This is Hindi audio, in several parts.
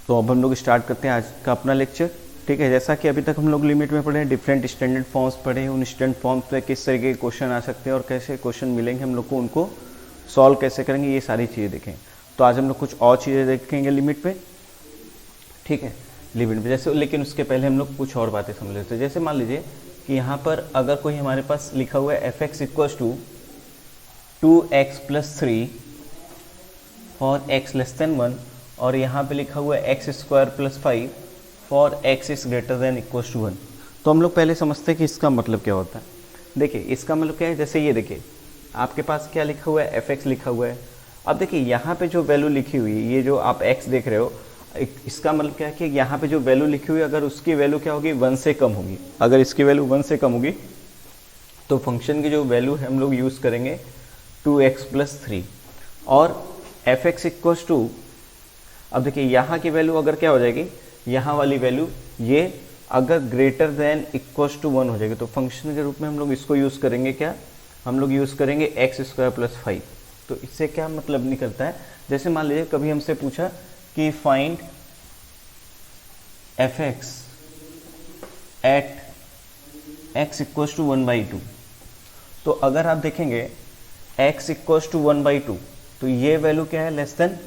तो अब हम लोग स्टार्ट करते हैं आज का अपना लेक्चर। ठीक है, जैसा कि अभी तक हम लोग लिमिट में पढ़े हैं, डिफरेंट स्टैंडर्ड फॉर्म्स पढ़े हैं, उन स्टैंडर्ड फॉर्म्स पे किस तरीके के क्वेश्चन आ सकते हैं और कैसे क्वेश्चन मिलेंगे हम लोग को, उनको सॉल्व कैसे करेंगे, ये सारी चीज़ें देखें। तो आज हम लोग कुछ और चीज़ें देखेंगे लिमिट पे। ठीक है, लिमिट पे जैसे, लेकिन उसके पहले हम लोग कुछ और बातें समझ लेते हैं। जैसे मान लीजिए कि यहाँ पर अगर कोई हमारे पास लिखा हुआ है f x equals to 2x+3 for x<1 और यहाँ पे लिखा हुआ है x² + 5 फॉर x > 1। तो हम लोग पहले समझते हैं कि इसका मतलब क्या होता है। देखिए इसका मतलब क्या है, जैसे ये देखिए आपके पास क्या लिखा हुआ है, f(x) लिखा हुआ है। अब देखिए यहाँ पे जो वैल्यू लिखी हुई है, ये जो आप x देख रहे हो, इसका मतलब क्या है कि यहाँ पे जो वैल्यू लिखी हुई है, अगर उसकी वैल्यू क्या होगी, 1 से कम होगी। अगर इसकी वैल्यू 1 से कम होगी तो फंक्शन की जो वैल्यू है हम लोग यूज़ करेंगे 2x+3 और f(x) इक्वल्स टू, अब देखिए यहाँ की वैल्यू अगर क्या हो जाएगी, यहाँ वाली वैल्यू ये अगर ग्रेटर देन इक्वल्स टू 1 हो जाएगी तो फंक्शन के रूप में हम लोग इसको यूज़ करेंगे, क्या हम लोग यूज़ करेंगे x² + 5। तो इससे क्या मतलब निकलता है, जैसे मान लीजिए कभी हमसे पूछा कि find f(x) at x equals to 1/2। तो अगर आप देखेंगे x इक्वल्स टू 1/2 तो ये वैल्यू क्या है, लेस देन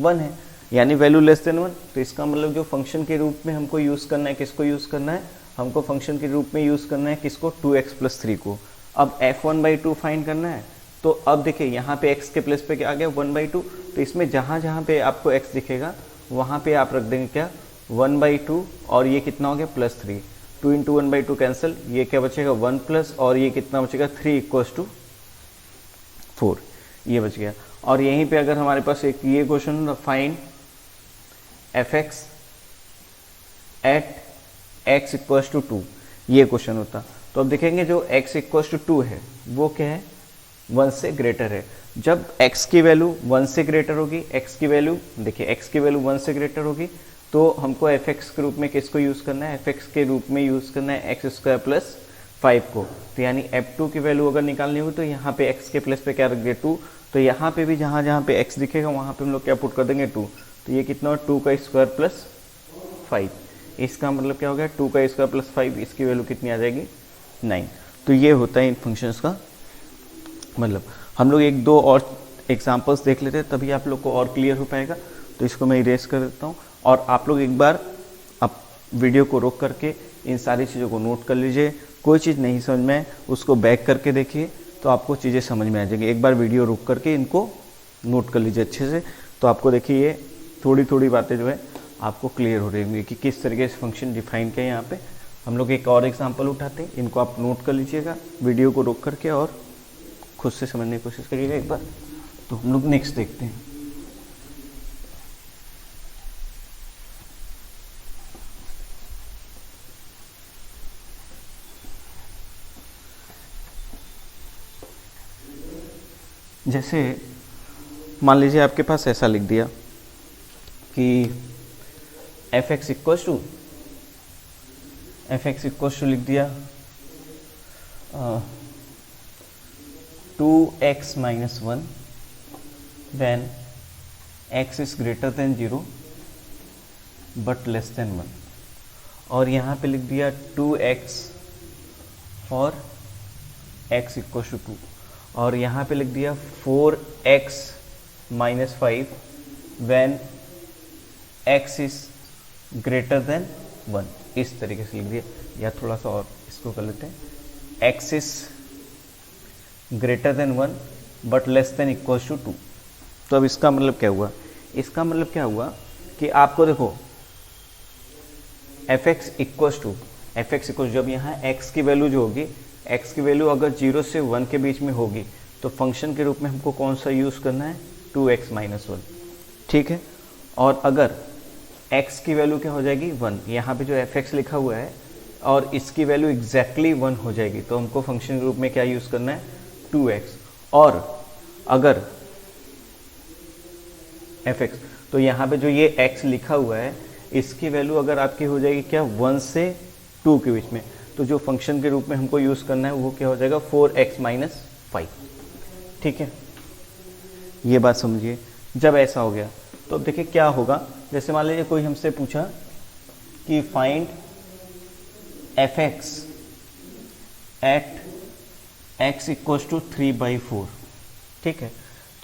1 है, यानी वैल्यू लेस देन 1। तो इसका मतलब जो फंक्शन के रूप में हमको यूज़ करना है, किसको यूज़ करना है, हमको फंक्शन के रूप में यूज़ करना है किसको, 2x+3 को। अब f1/2 फाइंड करना है। तो अब देखिए यहाँ पे x के प्लेस पे क्या आ गया, 1/2। तो इसमें जहाँ जहाँ पे आपको x दिखेगा वहाँ पे आप रख देंगे क्या, 1/2 और ये कितना हो गया, +3। 2 × 1/2 कैंसिल, ये क्या बचेगा 1 प्लस, और ये कितना बचेगा 3 = 4, ये बच गया। और यहीं पे अगर हमारे पास एक ये question, find f(x) at x equals to 2, ये क्वेश्चन होता। तो अब देखेंगे जो x इक्वल्स टू 2 है वो क्या है, 1 से ग्रेटर है। जब x की वैल्यू 1 से ग्रेटर होगी, x की वैल्यू देखिए x की वैल्यू 1 से ग्रेटर होगी तो हमको f(x) के रूप में किसको यूज़ करना है, f(x) के रूप में यूज़ करना है x² + 5 को। तो यानी f2 की वैल्यू अगर निकालनी होगी तो यहाँ पे x के प्लेस पे क्या रख दिया, 2। तो यहाँ पे भी जहाँ जहाँ पे x दिखेगा वहाँ पे हम लोग क्या पुट कर देंगे, 2। तो ये कितना हो, 2² + 5। इसका मतलब क्या हो गया, 2² + 5, इसकी वैल्यू कितनी आ जाएगी, 9। तो ये होता है इन फंक्शंस का मतलब। हम लोग एक दो और एग्जांपल्स देख लेते हैं तभी आप लोग को और क्लियर हो पाएगा। तो इसको मैं इरेज कर देता हूँ और आप लोग एक बार अब वीडियो को रोक करके इन सारी चीज़ों को नोट कर लीजिए। कोई चीज़ नहीं समझ में उसको बैक करके देखिए तो आपको चीज़ें समझ में आ जाएंगी। एक बार वीडियो रोक करके इनको नोट कर लीजिए अच्छे से, तो आपको देखिए ये थोड़ी थोड़ी बातें जो है आपको क्लियर हो रही होंगी कि किस तरीके से फंक्शन डिफाइन किया है। यहाँ पे हम लोग एक और एग्जांपल उठाते हैं, इनको आप नोट कर लीजिएगा वीडियो को रोक करके और खुद से समझने की कोशिश करिएगा एक बार। तो हम लोग नेक्स्ट देखते हैं। जैसे मान लीजिए आपके पास ऐसा लिख दिया कि f(x) इक्वल्स टू लिख दिया 2x - 1 when x is greater than 0 but less than 1, और यहाँ पे लिख दिया 2x for x equals to 2, और यहाँ पे लिख दिया 4x - 5 when x is greater than 1। इस तरीके से लिख दिया, या थोड़ा सा और इसको कर लेते हैं, x is greater than 1 but less than equals to 2। तो अब इसका मतलब क्या हुआ, इसका मतलब क्या हुआ कि आपको देखो f(x) इक्वल्स टू जब यहाँ x की वैल्यू जो होगी, x की वैल्यू अगर 0 से 1 के बीच में होगी तो फंक्शन के रूप में हमको कौन सा यूज़ करना है, 2x - 1। ठीक है, और अगर x की वैल्यू क्या हो जाएगी, 1, यहाँ पे जो f(x) लिखा हुआ है और इसकी वैल्यू एग्जैक्टली 1 हो जाएगी तो हमको फंक्शन के रूप में क्या यूज़ करना है, 2x। और अगर f(x), तो यहाँ पे जो ये x लिखा हुआ है इसकी वैल्यू अगर आपकी हो जाएगी क्या, 1 से 2 के बीच में, तो जो फंक्शन के रूप में हमको यूज़ करना है वो क्या हो जाएगा, 4x - 5। ठीक है, ये बात समझिए। जब ऐसा हो गया तो अब देखिए क्या होगा जैसे मान लीजिए कोई हमसे पूछा कि find f x at x equal to 3/4, ठीक है।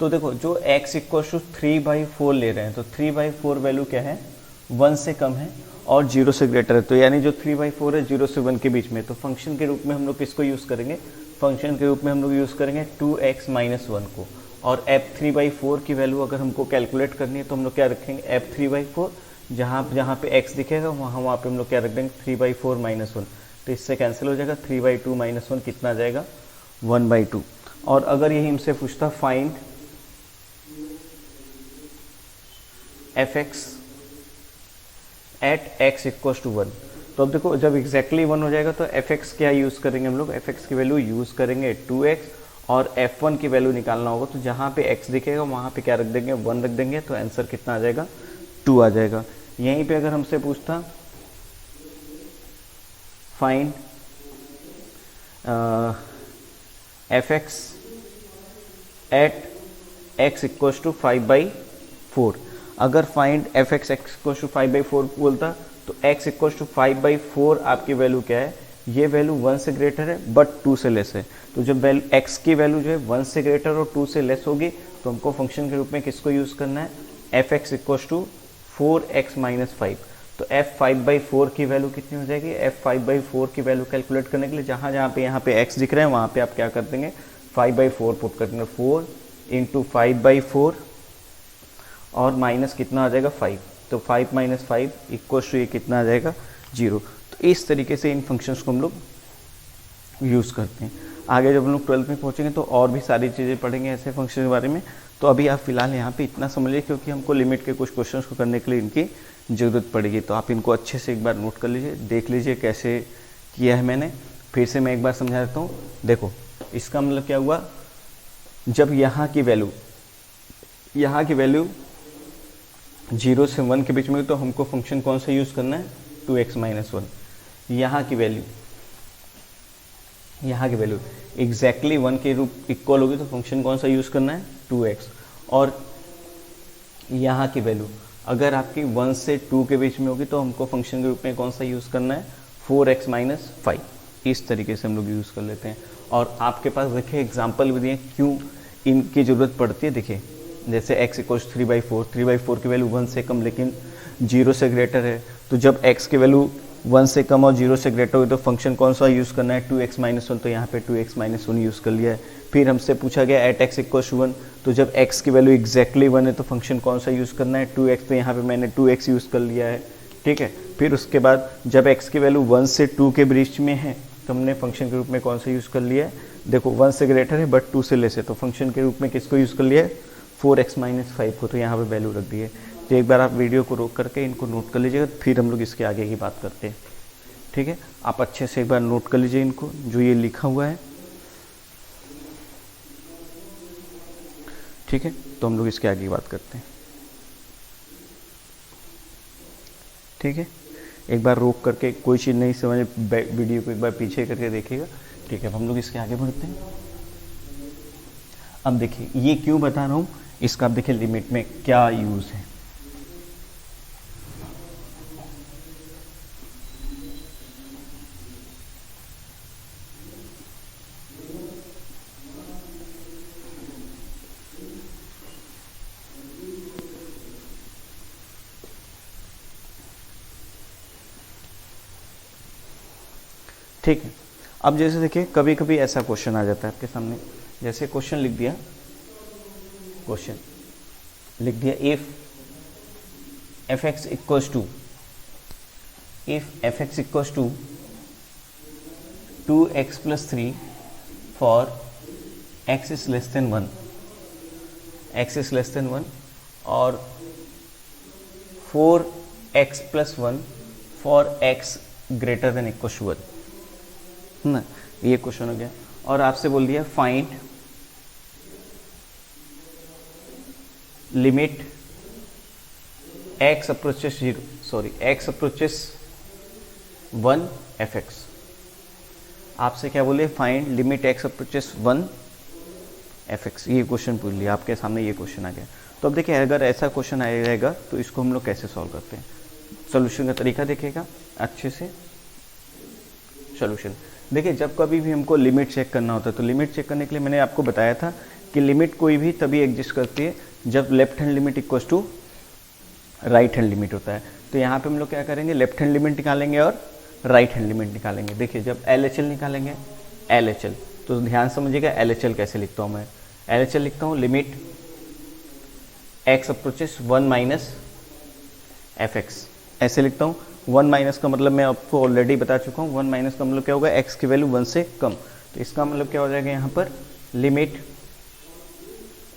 तो देखो जो x इक्वल टू 3/4 ले रहे हैं तो 3/4 वैल्यू क्या है, 1 से कम है और 0 से ग्रेटर है, तो यानी जो 3/4 है 0 से 1 के बीच में, तो फंक्शन के रूप में हम लोग किसको यूज़ करेंगे, फंक्शन के रूप में हम लोग यूज़ करेंगे 2x - 1 को। और f3/4 की वैल्यू अगर हमको कैलकुलेट करनी है तो हम लोग क्या रखेंगे, f3/4 जहाँ पे x दिखेगा वहाँ पे हम लोग क्या रख देंगे 3/4 - 1, तो इससे कैंसिल हो जाएगा, 3/2 - 1 कितना आ जाएगा 1/2। और अगर यही हमसे पूछता find f x at x equal to 1, तो अब देखो जब एग्जैक्टली 1 हो जाएगा तो एफ एक्स क्या यूज़ करेंगे हम लोग, एफ एक्स की वैल्यू यूज़ करेंगे 2x, और f1 की वैल्यू निकालना होगा तो जहाँ पे x दिखेगा वहाँ पे क्या रख देंगे 1 रख देंगे, तो आंसर कितना आ जाएगा 2 आ जाएगा। यहीं पे अगर हमसे पूछता find f x at x equal to 5/4, अगर find f x equal to 5/4 बोलता तो x इक्वल टू 5/4 आपकी वैल्यू क्या है, ये वैल्यू 1 से ग्रेटर है बट 2 से लेस है, तो जब x की वैल्यू जो है 1 से ग्रेटर और 2 से लेस होगी तो हमको फंक्शन के रूप में किसको यूज़ करना है, f x equal to 4x - 5, तो f 5/4 की वैल्यू कितनी हो जाएगी, f 5/4 की वैल्यू कैलकुलेट करने के लिए जहाँ जहाँ पे यहाँ पे x दिख रहा है वहाँ पे आप क्या कर देंगे 5/4 पुट कर देंगे, 4 × 5/4 और माइनस कितना आ जाएगा 5, तो 5 - 5 इक्वल टू ये कितना आ जाएगा 0। तो इस तरीके से इन फंक्शंस को हम लोग यूज़ करते हैं। आगे जब हम लोग 12th में पहुँचेंगे तो और भी सारी चीज़ें पढ़ेंगे ऐसे फंक्शन के बारे में, तो अभी आप फिलहाल यहाँ पे इतना समझिए क्योंकि हमको लिमिट के कुछ क्वेश्चंस को करने के लिए इनकी ज़रूरत पड़ेगी, तो आप इनको अच्छे से एक बार नोट कर लीजिए, देख लीजिए कैसे किया है मैंने। फिर से मैं एक बार समझा देता हूँ। देखो इसका मतलब क्या हुआ, जब यहाँ की वैल्यू 0 से 1 के बीच में तो हमको फंक्शन कौन सा यूज़ करना है 2x - 1, यहाँ की वैल्यू एग्जैक्टली 1 के रूप इक्वल होगी तो फंक्शन कौन सा यूज़ करना है 2x, और यहाँ की वैल्यू अगर आपकी 1 से 2 के बीच में होगी तो हमको फंक्शन के रूप में कौन सा यूज़ करना है 4x - 5। इस तरीके से हम लोग यूज़ कर लेते हैं। और आपके पास देखिए एग्जाम्पल भी दिए क्यों इनकी ज़रूरत पड़ती है। देखिए जैसे x इक्वल 3/4 की वैल्यू 1 से कम लेकिन 0 से ग्रेटर है, तो जब x की वैल्यू 1 से कम और 0 से ग्रेटर होगी तो फंक्शन कौन सा यूज़ करना है 2x - 1, तो यहाँ पे 2x - 1 यूज़ कर लिया है। फिर हमसे पूछा गया एट x इक्वल 1, तो जब x की वैल्यू एग्जैक्टली 1 है तो फंक्शन कौन सा यूज़ करना है 2x, तो यहाँ पे मैंने 2x यूज़ कर लिया है, ठीक है। फिर उसके बाद जब x की वैल्यू 1 से 2 के बीच में है तो हमने फंक्शन के रूप में कौन सा यूज़ कर लिया है, देखो 1 से ग्रेटर है बट 2 से लेस है, तो फंक्शन के रूप में किसको यूज़ कर लिया है 4x - 5 को, तो यहाँ पे वैल्यू रख दी है। तो एक बार आप वीडियो को रोक करके इनको नोट कर लीजिएगा, फिर हम लोग इसके आगे की बात करते हैं, ठीक है। आप अच्छे से एक बार नोट कर लीजिए इनको, जो ये लिखा हुआ है, ठीक है। तो हम लोग इसके आगे की बात करते हैं, ठीक है। एक बार रोक करके कोई चीज़ नहीं समझ वीडियो को एक बार पीछे करके देखिएगा, ठीक है। अब हम लोग इसके आगे बढ़ते हैं। अब देखिए ये क्यों बता रहा हूँ, इसका आप देखिए लिमिट में क्या यूज़ है। ठीक है। अब जैसे देखिए कभी कभी ऐसा क्वेश्चन आ जाता है आपके सामने, जैसे क्वेश्चन लिख दिया if f x equals to 2x + 3 for x is less than 1, और 4x + 1 for x greater than equal to 1 ना, ये क्वेश्चन हो गया। और आपसे बोल दिया find limit x approaches 1 F x. आपसे क्या बोले find limit x approaches 1 F x, ये क्वेश्चन पूछ लिया आपके सामने, ये क्वेश्चन आ गया। तो अब देखिए अगर ऐसा क्वेश्चन आएगा तो इसको हम लोग कैसे सॉल्व करते हैं, सोल्यूशन का तरीका देखिएगा अच्छे से। सोल्यूशन देखिए, जब कभी भी हमको लिमिट चेक करना होता है तो लिमिट चेक करने के लिए मैंने आपको बताया था कि लिमिट कोई भी तभी एग्जिस्ट करती है जब left hand limit equals to right hand limit होता है। तो यहाँ पे हम लोग क्या करेंगे, लेफ्ट हैंड लिमिट निकालेंगे और राइट हैंड लिमिट निकालेंगे। देखिए जब LHL निकालेंगे, LHL तो ध्यान समझिएगा LHL कैसे लिखता हूँ मैं। LHL लिखता हूँ limit x approaches 1 minus fx, ऐसे लिखता हूँ। 1 माइनस का मतलब मैं आपको ऑलरेडी बता चुका हूँ, 1 माइनस का मतलब क्या होगा, x की वैल्यू 1 से कम। तो इसका मतलब क्या हो जाएगा यहाँ पर, लिमिट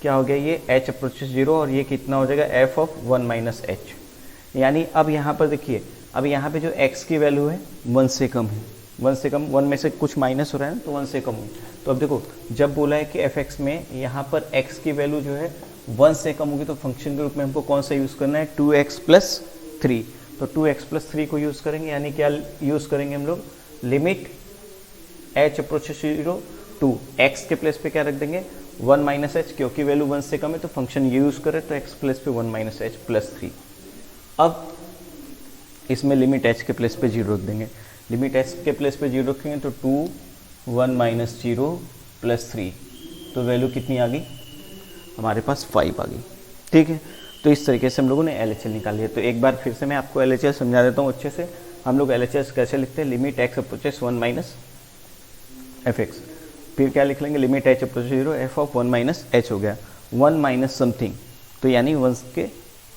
क्या हो गया, ये h अप्रोचेस 0 और ये कितना हो जाएगा f ऑफ 1 माइनस h। यानी अब यहाँ पर देखिए, अब यहाँ पे जो x की वैल्यू है 1 से कम है, 1 से कम, 1 में से कुछ माइनस हो रहा है ना, तो 1 से कम है। तो अब देखो जब बोला है कि fx में यहाँ पर x की वैल्यू जो है 1 से कम होगी तो फंक्शन के रूप में हमको कौन सा यूज़ करना है, 2x प्लस 3। तो 2x प्लस 3 को यूज़ करेंगे, यानी क्या यूज़ करेंगे हम लोग, limit h approaches 0 to x के प्लेस पे क्या रख देंगे 1 माइनस एच, क्योंकि वैल्यू 1 से कम है तो फंक्शन ये यूज़ करें तो x प्लेस पे 1 माइनस एच प्लस 3। अब इसमें लिमिट h के प्लेस पे 0 रख देंगे, लिमिट h के प्लेस पे 0 रखेंगे तो 2 1 माइनस 0 प्लस 3, तो वैल्यू कितनी आ गई हमारे पास 5 आ गई। ठीक है, तो इस तरीके से हम लोगों ने LHL निकाली है। तो एक बार फिर से मैं आपको LHL समझा देता हूँ अच्छे से। हम लोग LHL कैसे लिखते हैं, limit x approaches 1 minus fx, फिर क्या लिख लेंगे, limit h approaches 0 f of 1 minus h हो गया, 1 माइनस समथिंग, तो यानी 1 के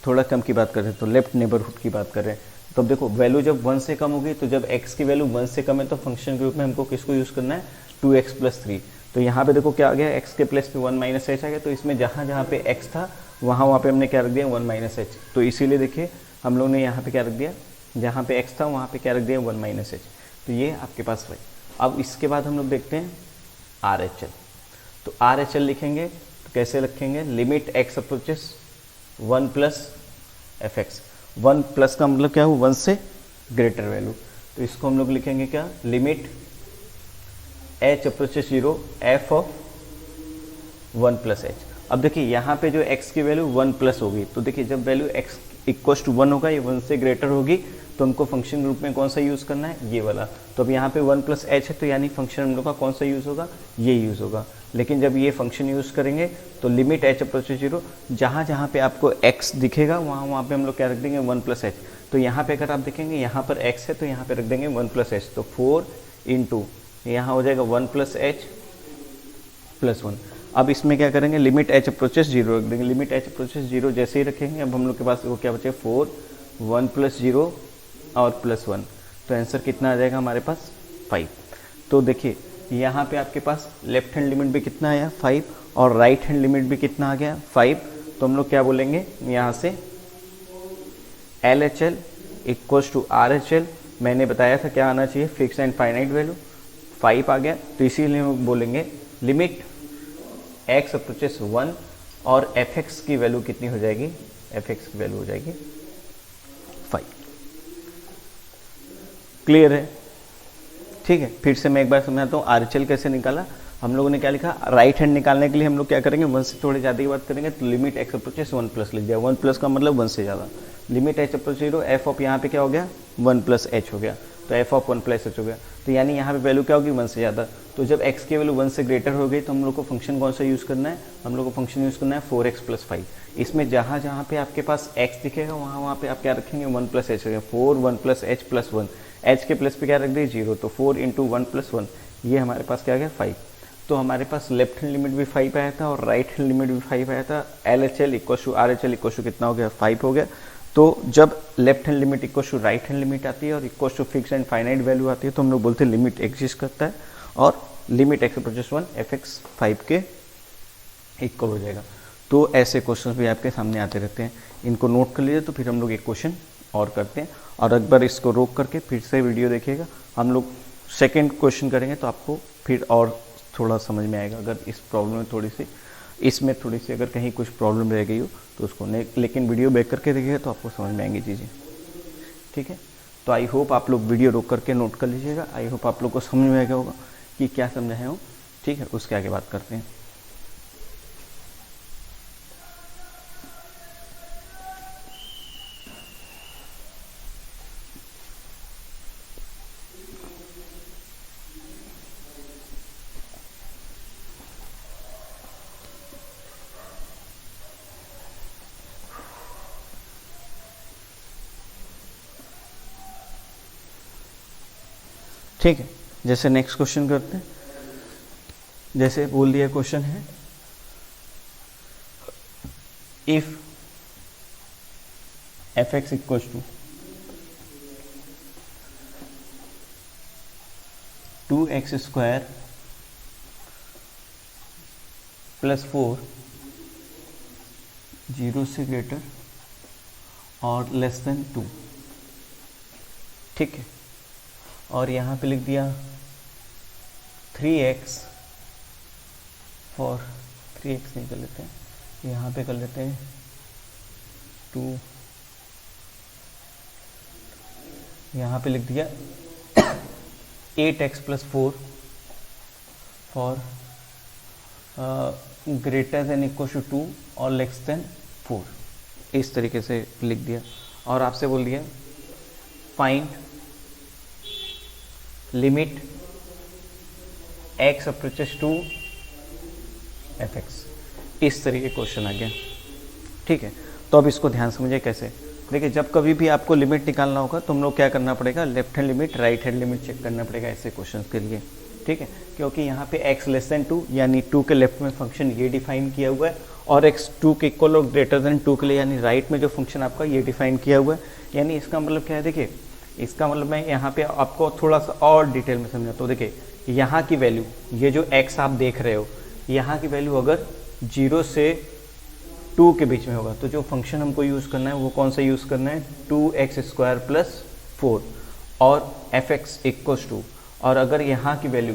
थोड़ा कम की बात कर रहे हैं, तो लेफ्ट नेबरहुड की बात कर रहे हैं। तो अब देखो वैल्यू जब 1 से कम होगी, तो जब x की वैल्यू 1 से कम है तो फंक्शन के रूप में हमको किसको यूज़ करना है, 2x प्लस 3। तो यहाँ पे देखो क्या आ गया, x के प्लेस पे 1 माइनस एच आ गया, तो इसमें जहाँ जहाँ पे x था वहाँ पे हमने क्या रख दिया 1 माइनस एच। तो इसीलिए देखिए हम लोग ने यहाँ पे क्या रख दिया, जहाँ पे x था वहाँ पे क्या रख दिया 1 माइनस एच। तो ये आपके पास है। अब इसके बाद हम लोग देखते हैं RHL। तो RHL लिखेंगे तो कैसे लिखेंगे, limit x approaches 1 plus fx, 1 plus का मतलब क्या हो, 1 से ग्रेटर वैल्यू, तो इसको हम लोग लिखेंगे क्या, limit h approaches 0 f of 1 plus h। अब देखिए यहाँ पे जो x की वैल्यू 1 प्लस होगी, तो देखिए जब वैल्यू x इक्वल्स टू 1 होगा, ये 1 से ग्रेटर होगी, तो हमको फंक्शन ग्रुप में कौन सा यूज़ करना है, ये वाला। तो अब यहाँ पे 1 प्लस h है, तो यानी फंक्शन हम लोग का कौन सा यूज़ होगा, ये यूज़ होगा। लेकिन जब ये फंक्शन यूज़ करेंगे तो लिमिट h अप्रोचेस 0, जहाँ जहाँ पे आपको x दिखेगा वहाँ पे हम लोग क्या रख देंगे 1 प्लस h। तो यहाँ पे अगर आप देखेंगे यहाँ पर x है तो यहाँ पे रख देंगे 1 प्लस h, तो 4 इंटू यहाँ हो जाएगा 1 प्लस h प्लस 1। अब इसमें क्या करेंगे, लिमिट h अप्रोचेस 0 रख देंगे, लिमिट h अप्रोचेस 0 जैसे ही रखेंगे, अब हम लोग के पास वो क्या बचे 4 1 प्लस 0 और प्लस 1, तो आंसर कितना आ जाएगा हमारे पास 5। तो देखिए यहाँ पे आपके पास लेफ्ट हैंड लिमिट भी कितना आया 5 और राइट हैंड लिमिट भी कितना आ गया 5। तो हम लोग क्या बोलेंगे यहाँ से, LHL इक्वल्स टू RHL, मैंने बताया था क्या आना चाहिए, फिक्स एंड फाइनाइट वैल्यू, 5 आ गया, तो इसीलिए हम बोलेंगे लिमिट x अप्रोचेस 1 और fx की वैल्यू कितनी हो जाएगी, fx की वैल्यू हो जाएगी 5। क्लियर है, ठीक है। फिर से मैं एक बार समझाता हूँ RHL कैसे निकाला। हम लोगों ने क्या लिखा, राइट हैंड निकालने के लिए हम लोग क्या करेंगे, 1 से थोड़ी ज़्यादा की बात करेंगे, तो लिमिट x अप्रोचेस 1 प्लस लिख दिया, 1 प्लस का मतलब 1 से ज़्यादा, limit h approaches 0 f of यहाँ पे क्या हो गया 1 प्लस h हो गया, तो f ऑफ 1 प्लस h हो गया, तो यानी यहाँ पे वैल्यू क्या होगी 1 से ज़्यादा। तो जब x की वैल्यू 1 से ग्रेटर हो गई तो हम लोग को फंक्शन कौन सा यूज़ करना है, हम लोग को फंक्शन यूज़ करना है 4x प्लस 5। इसमें जहाँ जहाँ पे आपके पास x दिखेगा वहाँ पे आप क्या रखेंगे 1 प्लस h हो गया, 4 1 प्लस h प्लस 1, h के प्लस पे क्या रख दिए 0, तो 4 इंटू 1 प्लस 1, ये हमारे पास क्या आ गया 5। तो हमारे पास लेफ्ट हैंड लिमिट भी 5 आया था और राइट हैंड लिमिट भी 5 आया था। LHL equal to RHL equal to कितना हो गया 5 हो गया। तो जब left hand limit equal to right hand limit आती है और equal to fix and finite value आती है तो हम लोग बोलते हैं लिमिट एग्जिस्ट करता है और लिमिट x अप्रोचेस 1 fx 5 के इक्वल हो जाएगा। तो ऐसे क्वेश्चन भी आपके सामने आते रहते हैं, इनको नोट कर लीजिए। तो फिर हम लोग एक क्वेश्चन और करते हैं और एक बार इसको रोक करके फिर से वीडियो देखिएगा। हम लोग सेकेंड क्वेश्चन करेंगे तो आपको फिर और थोड़ा समझ में आएगा। अगर इस प्रॉब्लम में थोड़ी सी, इसमें थोड़ी सी अगर कहीं कुछ प्रॉब्लम रह गई हो तो उसको लेकिन वीडियो बैक करके देखिएगा तो आपको समझ में आएंगी चीज़ें, ठीक है। तो आई होप आप लोग वीडियो रोक करके नोट कर लीजिएगा। आई होप आप लोग को समझ में आ गया होगा कि क्या समझाया हूँ, ठीक है। उसके आगे बात करते हैं। ठीक है, जैसे नेक्स्ट क्वेश्चन करते हैं। जैसे बोल दिया क्वेश्चन है, if f x equal to 2x square plus 4 0 से ग्रेटर और लेस देन 2, ठीक है। और यहाँ पे लिख दिया 3x फॉर 3x नहीं कर लेते हैं, यहाँ पे कर लेते हैं 2, यहाँ पे लिख दिया 8x plus 4 for greater than equal to 2 और लेस देन 4, इस तरीके से लिख दिया। और आपसे बोल दिया find limit x approaches to f x, इस तरीके क्वेश्चन आ गया, ठीक है। तो अब इसको ध्यान समझिए कैसे। देखिए, जब कभी भी आपको लिमिट निकालना होगा तो हम लोग क्या करना पड़ेगा, left hand limit right hand limit check करना पड़ेगा ऐसे क्वेश्चन के लिए, ठीक है। क्योंकि यहाँ पे x लेस देन 2 यानी 2 के लेफ्ट में फंक्शन ये डिफाइन किया हुआ है, और x 2 के इक्वल और ग्रेटर देन 2 के लिए यानी राइट में जो फंक्शन आपका ये डिफाइन किया हुआ है। यानी इसका मतलब क्या है, देखिए इसका मतलब मैं यहाँ पे आपको थोड़ा सा और डिटेल में समझाता हूँ। देखिए यहाँ की वैल्यू, ये जो x आप देख रहे हो, यहाँ की वैल्यू अगर 0 से 2 के बीच में होगा तो जो फंक्शन हमको यूज़ करना है वो कौन सा यूज़ करना है, 2x स्क्वायर प्लस 4 और एफ एक्स इक्वल्स टू। और अगर यहाँ की वैल्यू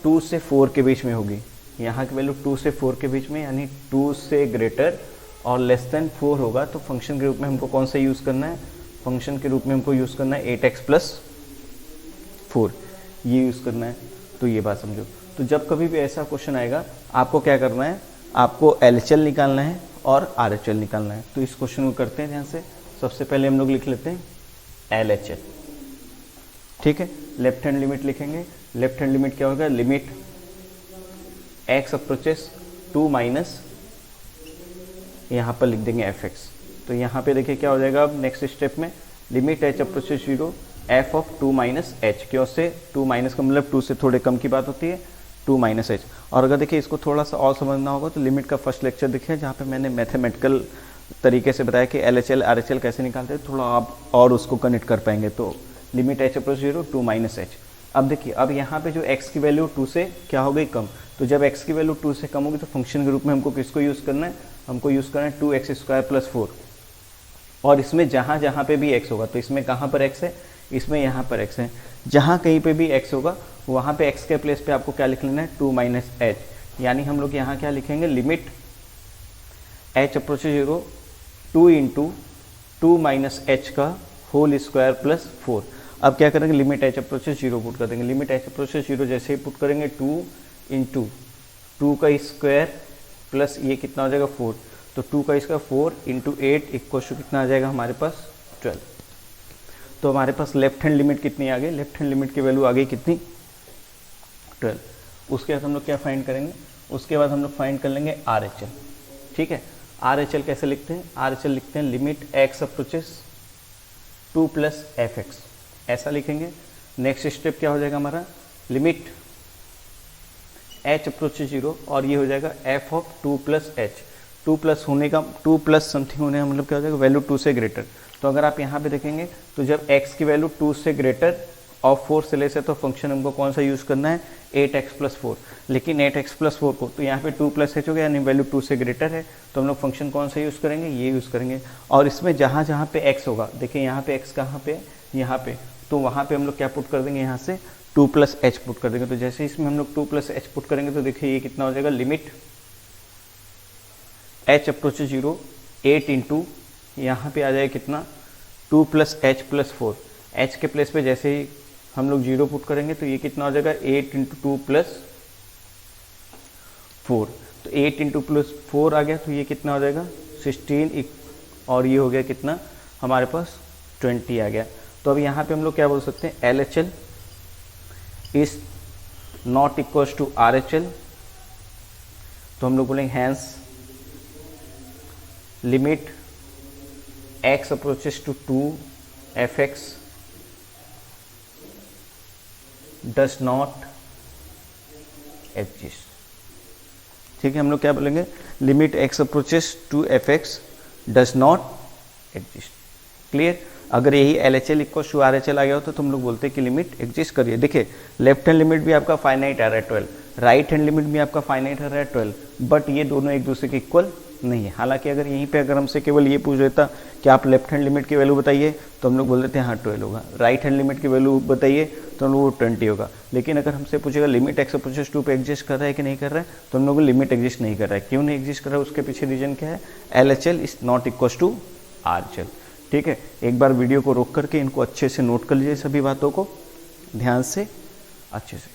2 से 4 के बीच में होगी, यहाँ की वैल्यू 2 से 4 के बीच में यानी 2 से ग्रेटर और लेस देन 4 होगा तो फंक्शन के रूप में हमको कौन सा यूज़ करना है, फंक्शन के रूप में हमको यूज़ करना है 8x प्लस 4, ये यूज़ करना है। तो ये बात समझो। तो जब कभी भी ऐसा क्वेश्चन आएगा आपको क्या करना है, आपको LHL निकालना है और RHL निकालना है। तो इस क्वेश्चन को करते हैं ध्यान से। सबसे पहले हम लोग लिख लेते हैं LHL, ठीक है। लेफ्ट हैंड लिमिट लिखेंगे। लेफ्ट हैंड लिमिट क्या होगा, लिमिट x अप्रोचेस 2 माइनस, यहाँ पर लिख देंगे एफ एक्स। तो यहाँ पे देखिए क्या हो जाएगा अब नेक्स्ट स्टेप में, limit h approaches 0 f of 2 minus h, क्यों से 2 माइनस का मतलब 2 से थोड़े कम की बात होती है, 2 माइनस h। और अगर देखिए इसको थोड़ा सा और समझना होगा तो लिमिट का फर्स्ट लेक्चर देखिए जहाँ पे मैंने मैथमेटिकल तरीके से बताया कि LHL RHL कैसे निकालते हैं, थोड़ा आप और उसको कनेक्ट कर पाएंगे। तो limit h approach 0 2 minus h। अब देखिए अब यहाँ पे जो x की वैल्यू 2 से क्या हो गई, कम। तो जब x की वैल्यू 2 से कम होगी तो फंक्शन के रूप में हमको किसको यूज़ करना है, हमको यूज़ करना है 2x स्क्वायर प्लस 4। और इसमें जहाँ जहाँ पे भी x होगा, तो इसमें कहाँ पर x है, इसमें यहाँ पर x है, जहाँ कहीं पे भी x होगा वहाँ पे x के प्लेस पे आपको क्या लिख लेना है, 2 माइनस h। यानी हम लोग यहाँ क्या लिखेंगे, limit h approach 0 2 into 2 minus h का होल स्क्वायर प्लस 4। अब क्या करेंगे, लिमिट h अप्रोच 0 पुट कर देंगे। लिमिट h अप्रोच 0 जैसे ही पुट करेंगे 2 इंटू 2 का स्क्वायर प्लस ये कितना हो जाएगा 4, तो 2 का स्क्वायर 4 इंटू 8 इक्वल टू कितना आ जाएगा हमारे पास 12। तो हमारे पास लेफ्ट हैंड लिमिट कितनी आ गई, लेफ्ट हैंड लिमिट की वैल्यू आ गई कितनी 12। उसके बाद हम लोग क्या फाइंड करेंगे, उसके बाद हम लोग फाइंड कर लेंगे RHL, ठीक है। RHL कैसे लिखते हैं, RHL लिखते हैं limit x approaches 2 plus F x, ऐसा लिखेंगे। नेक्स्ट स्टेप क्या हो जाएगा हमारा, लिमिट h अप्रोच 0 और ये हो जाएगा f of 2 plus h। 2 plus होने का 2 प्लस समथिंग होने का मतलब क्या हो जाएगा, वैल्यू 2 से ग्रेटर। तो अगर आप यहाँ पे देखेंगे तो जब x की वैल्यू 2 से ग्रेटर और 4 से लेस है तो फंक्शन हमको कौन सा यूज़ करना है, 8x प्लस 4। लेकिन 8x प्लस 4 को तो यहाँ पे 2 प्लस h हो गया यानी वैल्यू 2 से ग्रेटर है, तो हम लोग फंक्शन कौन सा यूज़ करेंगे, ये यूज़ करेंगे। और इसमें जहाँ जहाँ पे x होगा, देखिए यहाँ पे x कहाँ पे, यहाँ पे, तो वहाँ पे हम लोग क्या पुट कर देंगे, यहाँ से 2 प्लस h पुट कर देंगे। तो जैसे इसमें हम लोग 2 प्लस h पुट करेंगे तो देखिए ये कितना हो जाएगा, लिमिट h अप्रोच 0 8 इंटू यहाँ पे आ जाएगा कितना 2 प्लस h प्लस 4। h के प्लेस पे जैसे ही हम लोग 0 पुट करेंगे तो ये कितना हो जाएगा 8 इंटू 2 प्लस 4। तो 8 इंटू प्लस 4 आ गया तो ये कितना हो जाएगा 16 और ये हो गया कितना हमारे पास 20 आ गया। तो अब यहाँ पे हम लोग क्या बोल सकते हैं, LHL is not equals to RHL। तो हम लोग बोलेंगे hence limit x approaches to 2 f x does not exist. ठीक है, हम लोग क्या बोलेंगे, limit x approaches to f x does not exist. Clear. अगर यही L H L equal to R H L आ गया होता तो हम लोग बोलते हैं कि लिमिट एग्जिस्ट करिए। देखिए लेफ्ट हैंड लिमिट भी आपका फाइनाइट आ रहा है 12, राइट हैंड लिमिट भी आपका फाइनाइट आ रहा है 12, बट ये दोनों एक दूसरे के इक्वल नहीं है। हालांकि अगर यहीं पे अगर हमसे केवल ये पूछ देता कि आप लेफ्ट हैंड लिमिट की वैल्यू बताइए तो हम लोग बोल देते हैं हाँ 12 होगा, राइट हैंड लिमिट की वैल्यू बताइए तो हम लोग वो 20 होगा। लेकिन अगर हमसे पूछेगा लिमिट एक्स अप्रोचेस टू पे एग्जिस्ट कर रहा है कि नहीं कर रहा है, तो हम लोग लिमिट एग्जिस्ट नहीं कर रहा है। क्यों नहीं एग्जिस्ट कर रहा है, उसके पीछे रीजन क्या है, L H L is not equal to R H L. ठीक है, एक बार वीडियो को रोक करके इनको अच्छे से नोट कर लीजिए, सभी बातों को ध्यान से अच्छे से।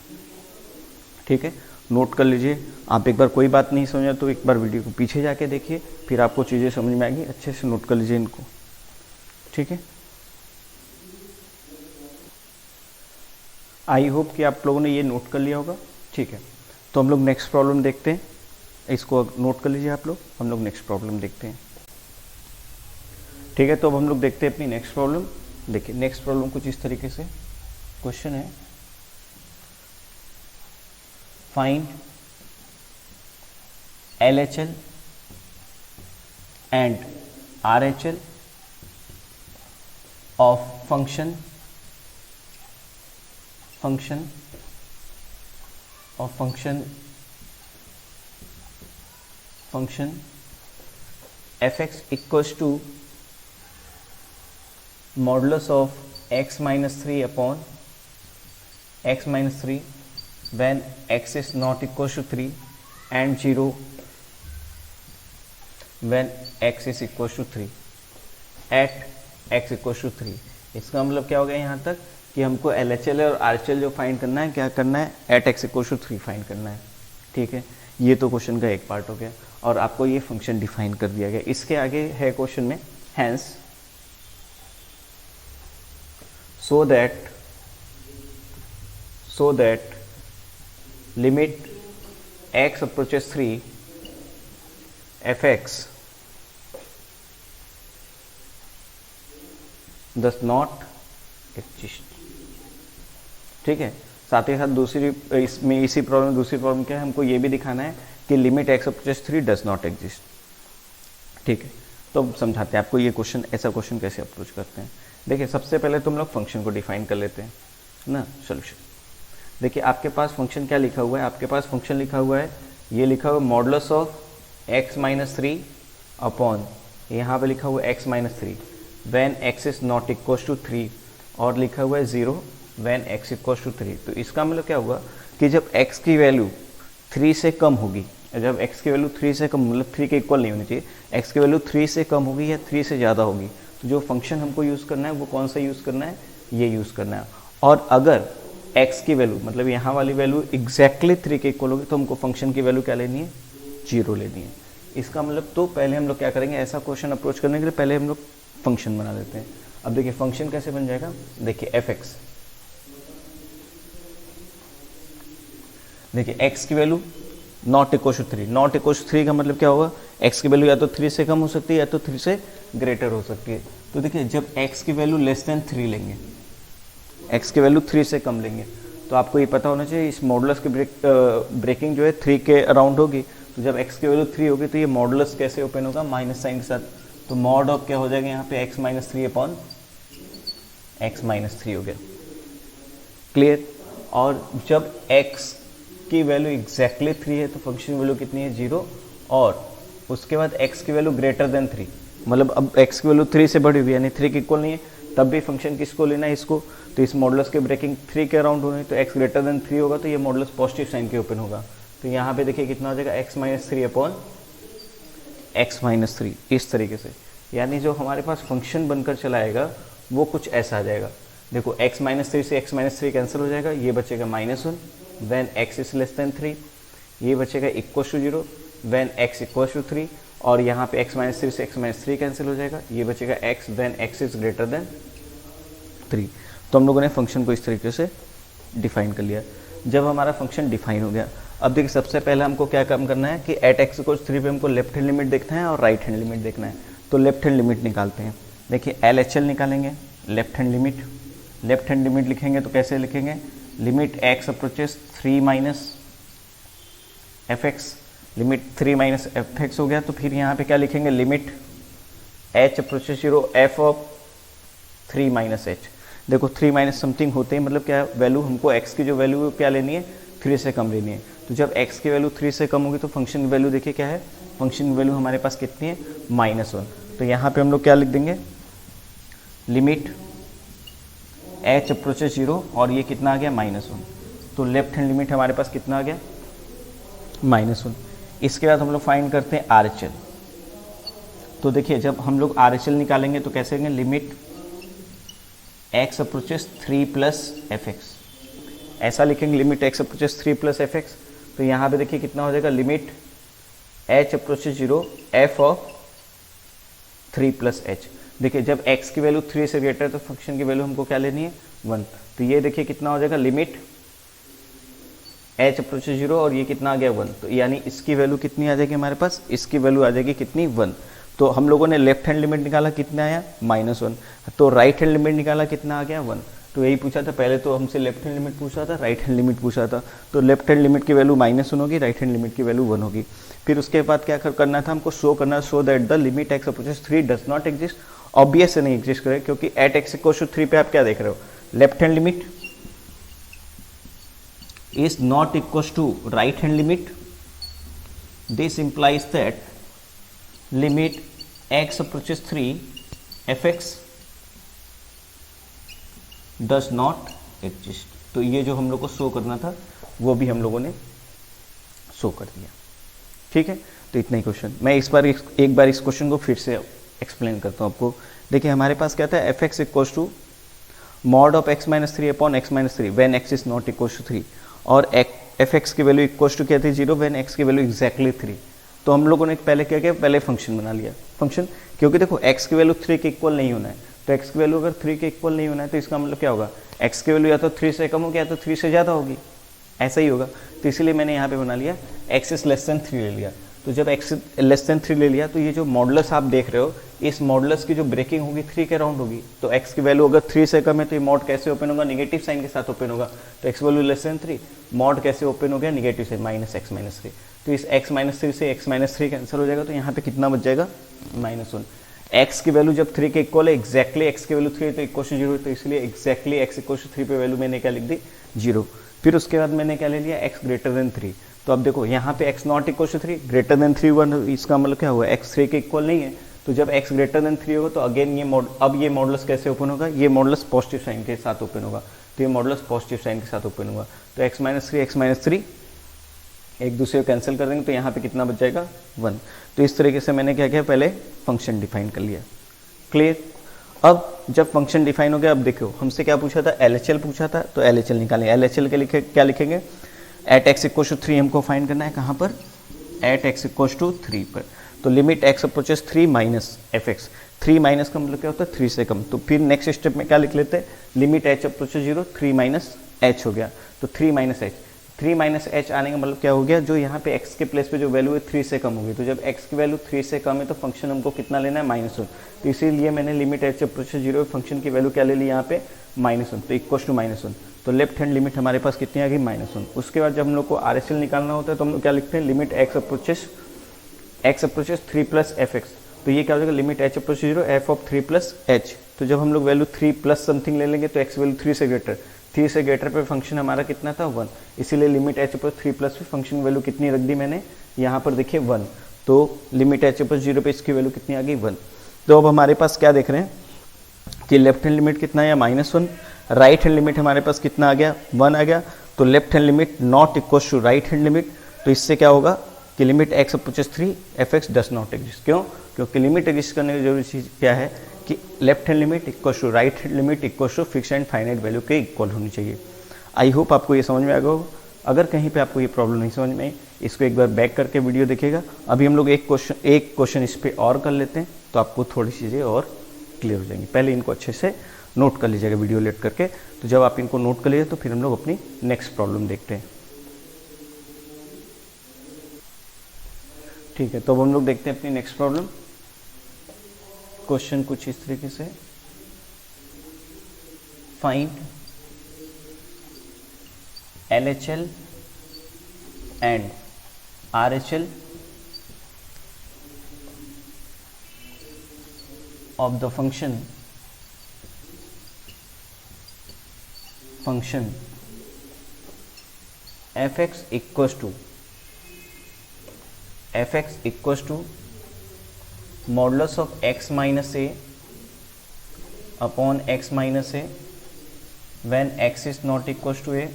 ठीक है, नोट कर लीजिए। आप एक बार कोई बात नहीं समझा तो एक बार वीडियो को पीछे जाके देखिए, फिर आपको चीज़ें समझ में आएगी। अच्छे से नोट कर लीजिए इनको। ठीक है, आई होप कि आप लोगों ने ये नोट कर लिया होगा। ठीक है, तो हम लोग नेक्स्ट प्रॉब्लम देखते हैं। इसको नोट कर लीजिए आप लोग, हम लोग नेक्स्ट प्रॉब्लम देखते हैं। ठीक है, तो अब हम लोग देखते हैं अपनी नेक्स्ट प्रॉब्लम। देखिए नेक्स्ट प्रॉब्लम कुछ इस तरीके से क्वेश्चन है, find LHL and RHL of function fx equals to modulus of x minus 3 upon x minus 3 when x is not equal to 3 and 0 when x is equal to 3 at x equal to 3। इसका मतलब क्या हो गया यहाँ तक कि हमको LHL और RHL जो फाइंड करना है, क्या करना है, at x equal to 3 find करना है। ठीक है, ये तो क्वेश्चन का एक पार्ट हो गया और आपको ये फंक्शन डिफाइन कर दिया गया। इसके आगे है क्वेश्चन में hence so that limit x approaches 3 fx does not exist। ठीक है, साथ ही साथ दूसरी इसमें इसी प्रॉब्लम दूसरी प्रॉब्लम क्या है, हमको ये भी दिखाना है कि limit x approaches 3 does not exist. ठीक है, तो समझाते हैं आपको ये क्वेश्चन, ऐसा क्वेश्चन कैसे अप्रोच करते हैं। देखिए सबसे पहले तुम लोग फंक्शन को डिफाइन कर लेते हैं ना, सोल्यूशन। देखिए आपके पास फंक्शन क्या लिखा हुआ है, आपके पास फंक्शन लिखा हुआ है, ये लिखा हुआ है modulus of x minus 3 upon यहाँ पे लिखा हुआ है x minus 3 when x is not equal to 3 और लिखा हुआ है 0 व्हेन x इक्वल टू 3। तो इसका मतलब क्या हुआ कि जब x की वैल्यू 3 से कम होगी, जब x की वैल्यू 3 से कम मतलब 3 के इक्वल नहीं होनी चाहिए, x की वैल्यू 3 से कम होगी या 3 से ज़्यादा होगी, तो जो फंक्शन हमको यूज़ करना है वो कौन सा यूज़ करना है, ये यूज़ करना है। और अगर x की वैल्यू मतलब यहाँ वाली वैल्यू एग्जैक्टली 3 के इक्वल होगी तो हमको फंक्शन की वैल्यू क्या लेनी है, 0 लेनी है। इसका मतलब तो पहले हम लोग क्या करेंगे, ऐसा क्वेश्चन अप्रोच करने के लिए पहले हम लोग फंक्शन बना देते हैं। अब देखिए फंक्शन कैसे बन जाएगा, देखिए fx, देखिए x की value not equal to 3, not equal to 3 का मतलब क्या होगा, x की वैल्यू या तो 3 से कम हो सकती है या तो 3 से ग्रेटर हो सकती है। तो देखिए जब x की वैल्यू लेस देन 3 लेंगे, x की वैल्यू 3 से कम लेंगे, तो आपको ये पता होना चाहिए इस मॉडुलस की ब्रेकिंग जो है 3 के अराउंड होगी। तो जब x की वैल्यू 3 होगी तो ये मॉडुलस कैसे ओपन होगा, माइनस साइन के साथ। तो मॉड ऑफ क्या हो जाएगा यहाँ पे x minus 3 upon x minus 3 हो गया, क्लियर। और जब x की वैल्यू एग्जैक्टली 3 है तो फंक्शन वैल्यू कितनी है, 0। और उसके बाद x की वैल्यू ग्रेटर देन 3, मतलब अब x की वैल्यू 3 से बड़ी हुई यानी 3 के इक्वल नहीं है, तब भी फंक्शन किसको लेना है, इसको। तो इस मॉडुलस के ब्रेकिंग 3 के अराउंड होने, तो x ग्रेटर देन 3 होगा तो ये मॉडुलस पॉजिटिव साइन के ओपन होगा। तो यहाँ पे देखिए कितना हो जाएगा, x minus 3 upon x minus 3, इस तरीके से। यानी जो हमारे पास फंक्शन बनकर चला आएगा वो कुछ ऐसा आ जाएगा। देखो x माइनस 3 से x माइनस 3 कैंसिल हो जाएगा, ये बचेगा -1 when x is less than 3, ये बचेगा equal to 0 when x equal to 3, और यहाँ पे x माइनस 3 से x माइनस 3 कैंसिल हो जाएगा, ये बचेगा x when x is greater than 3। तो हम लोगों ने फंक्शन को इस तरीके से डिफाइन कर लिया। जब हमारा फंक्शन डिफाइन हो गया, अब देखिए सबसे पहले हमको क्या काम करना है कि एट x इक्वल 3 पे हमको लेफ्ट हैंड लिमिट देखना है और राइट हैंड लिमिट देखना है। तो लेफ्ट हैंड लिमिट निकालते हैं। देखिए LHL निकालेंगे, left hand limit, left hand limit लिखेंगे तो कैसे लिखेंगे, limit x approaches 3 minus F x, limit 3 minus F x हो गया। तो फिर यहाँ पे क्या लिखेंगे, limit H approaches 0 F of 3 minus H. देखो 3 माइनस समथिंग होते हैं, मतलब क्या वैल्यू, हमको x की जो वैल्यू है क्या लेनी है, 3 से कम लेनी है। तो जब x की वैल्यू 3 से कम होगी तो फंक्शन की वैल्यू देखिए क्या है, फंक्शन की वैल्यू हमारे पास कितनी है, -1। तो यहाँ पे हम लोग क्या लिख देंगे, लिमिट h अप्रोचेस 0 और ये कितना आ गया, -1। तो लेफ्ट हैंड लिमिट हमारे पास कितना आ गया, -1। इसके बाद हम लोग फाइंड करते हैं RHL। तो देखिए जब हम लोग RHL निकालेंगे तो कैसे लेंगे, limit x approaches 3 plus F x, ऐसा लिखेंगे, limit x approaches 3 plus F x. तो यहाँ पे देखिए कितना हो जाएगा, limit h approaches 0 f of 3 plus H. देखिए जब x की वैल्यू 3 से ग्रेटर है तो फंक्शन की वैल्यू हमको क्या लेनी है, 1। तो ये देखिए कितना हो जाएगा, लिमिट h अप्रोचेस 0 और ये कितना आ गया, 1। तो यानी इसकी वैल्यू कितनी आ जाएगी हमारे पास, इसकी वैल्यू आ जाएगी कितनी, 1। तो हम लोगों ने लेफ्ट हैंड लिमिट निकाला, कितना आया, -1। तो राइट हैंड लिमिट निकाला, कितना आ गया, 1। तो यही पूछा था, पहले तो हमसे लेफ्ट हैंड लिमिट पूछा था, राइट हैंड लिमिट पूछा था। तो लेफ्ट हैंड लिमिट की वैल्यू -1 होगी, राइट हैंड लिमिट की वैल्यू 1 होगी। फिर उसके बाद क्या करना था हमको, शो करना, show that the limit x approaches 3 does not exist. Obvious से नहीं एग्जिस्ट करे, क्योंकि एट x इक्वल्स टू 3 पे आप क्या देख रहे हो, left hand limit is not equals to right hand limit. This implies that limit x approaches 3 fx does not exist। तो ये जो हम लोग को शो करना था वो भी हम लोगों ने शो कर दिया, ठीक है। तो इतना ही क्वेश्चन, मैं इस बार एक बार इस क्वेश्चन को फिर से एक्सप्लेन करता हूँ आपको। देखिए हमारे पास क्या था, F x equals to mod of x minus 3 upon x minus 3 when x is not equals to 3, और एफ एक्स की वैल्यू इक्वल्स टू क्या थी, 0 व्हेन x की वैल्यू एग्जैक्टली 3। तो हम लोगों ने पहले क्या किया, पहले फंक्शन बना लिया, फंक्शन, क्योंकि देखो x की वैल्यू 3 के इक्वल नहीं होना है। तो x की वैल्यू अगर 3 के इक्वल नहीं होना है तो इसका मतलब क्या होगा, x की वैल्यू या तो 3 से कम होगी या तो 3 से ज़्यादा होगी, ऐसा ही होगा। तो इसीलिए मैंने यहाँ पे बना लिया x इज लेस देन 3 ले लिया। तो जब x लेस देन 3 ले लिया तो ये जो मॉडुलस आप देख रहे हो, इस मॉडुलस की जो ब्रेकिंग होगी 3 के अराउंड होगी। तो x की वैल्यू अगर 3 से कम है तो ये मॉड कैसे ओपन होगा, निगेटिव साइन के साथ ओपन होगा। तो x value less than 3, mod कैसे ओपन हो गया, निगेटिव साइन, -x माइनस 3। तो इस x माइनस 3 से x माइनस 3 कैंसिल हो जाएगा। तो यहाँ पे कितना बच जाएगा, -1। x की वैल्यू जब 3 के इक्वल है, एग्जैक्टली x की वैल्यू 3 है तो इक्वल टू 0, तो इसलिए एग्जैक्टली x इक्वल टू 3 पे वैल्यू मैंने क्या लिख दी, 0। फिर उसके बाद मैंने क्या ले लिया, x ग्रेटर देन 3। तो अब देखो यहाँ पे x not equal to 3, greater than 3 1, इसका मतलब क्या हुआ, x 3 के इक्वल नहीं है। तो जब x ग्रेटर देन 3 होगा तो अगेन अब ये मॉडुलस कैसे ओपन होगा, ये मॉडुलस पॉजिटिव साइन के साथ ओपन होगा। तो ये मॉडुलस पॉजिटिव साइन के साथ ओपन होगा। तो x माइनस 3 एक दूसरे को कैंसिल कर देंगे तो यहाँ पे कितना बच जाएगा, 1। तो इस तरीके से मैंने क्या किया, पहले फंक्शन डिफाइन कर लिया, क्लियर। अब जब फंक्शन डिफाइन हो गया, अब देखो हमसे क्या पूछा था, LHL पूछा था। तो LHL निकालेंगे, LHL के क्या लिखेंगे, एट x इक्वल टू 3 हमको फाइंड करना है, कहाँ पर, एट x इक्वल टू 3 पर। तो limit x approaches 3 minus F x, 3 minus का मतलब क्या होता है, 3 से कम। तो फिर नेक्स्ट स्टेप में क्या लिख लेते हैं, limit h approaches 0 3 minus h हो गया। तो 3 माइनस h, 3 माइनस h आने का मतलब क्या हो गया, जो यहाँ पे x के प्लेस पे जो वैल्यू है 3 से कम होगी। तो जब x की वैल्यू 3 से कम है तो फंक्शन हमको कितना लेना है, -1। तो इसीलिए मैंने लिमिट h अप्रोचेस 0 फंक्शन की वैल्यू क्या ले ली यहाँ पे, -1। तो इक्वल टू -1। तो लेफ्ट हैंड लिमिट हमारे पास कितनी आ गई, -1। उसके बाद जब हम लोग को RHL निकालना होता है तो हम लोग क्या लिखते हैं, limit x approaches 3 plus F x. तो ये क्या हो जाएगा, limit h approaches 0 f of 3 plus h। तो जब हम लोग वैल्यू 3 प्लस समथिंग ले लेंगे तो x वैल्यू 3 से ग्रेटर पे फंक्शन हमारा कितना था, 1। इसीलिए लिमिट h अप्रोच 3 प्लस पे फंक्शन वैल्यू कितनी रख दी मैंने, यहाँ पर देखिए 1। तो लिमिट h अप्रोच 0 पे इसकी वैल्यू कितनी आ गई, 1। तो अब हमारे पास क्या देख रहे हैं कि लेफ्ट हैंड लिमिट कितना है, -1। राइट हैंड लिमिट हमारे पास कितना आ गया, 1 आ गया। तो left hand limit not equal to right hand limit. तो इससे क्या होगा कि limit x approaches 3 F X does not exist. क्यों, क्योंकि लिमिट एग्जिस्ट करने की जरूरी चीज़ क्या है कि left hand limit equal to right hand limit equal to fix and finite value के इक्वल होनी चाहिए। आई होप आपको ये समझ में आ गया होगा। अगर कहीं पे आपको ये प्रॉब्लम नहीं समझ में आई, इसको एक बार बैक करके वीडियो देखिएगा। अभी हम लोग एक क्वेश्चन इस पर और कर लेते हैं तो आपको थोड़ी चीज़ें और क्लियर हो जाएंगी। पहले इनको अच्छे से नोट कर लीजिएगा वीडियो लेट करके। तो जब आप इनको नोट कर लीजिए तो फिर हम लोग अपनी नेक्स्ट प्रॉब्लम देखते हैं, ठीक है। तो अब हम लोग देखते हैं अपनी नेक्स्ट प्रॉब्लम। क्वेश्चन कुछ इस तरीके से, find LHL and RHL of the function fx equals to modulus of x minus a upon x minus a when x is not equals to a,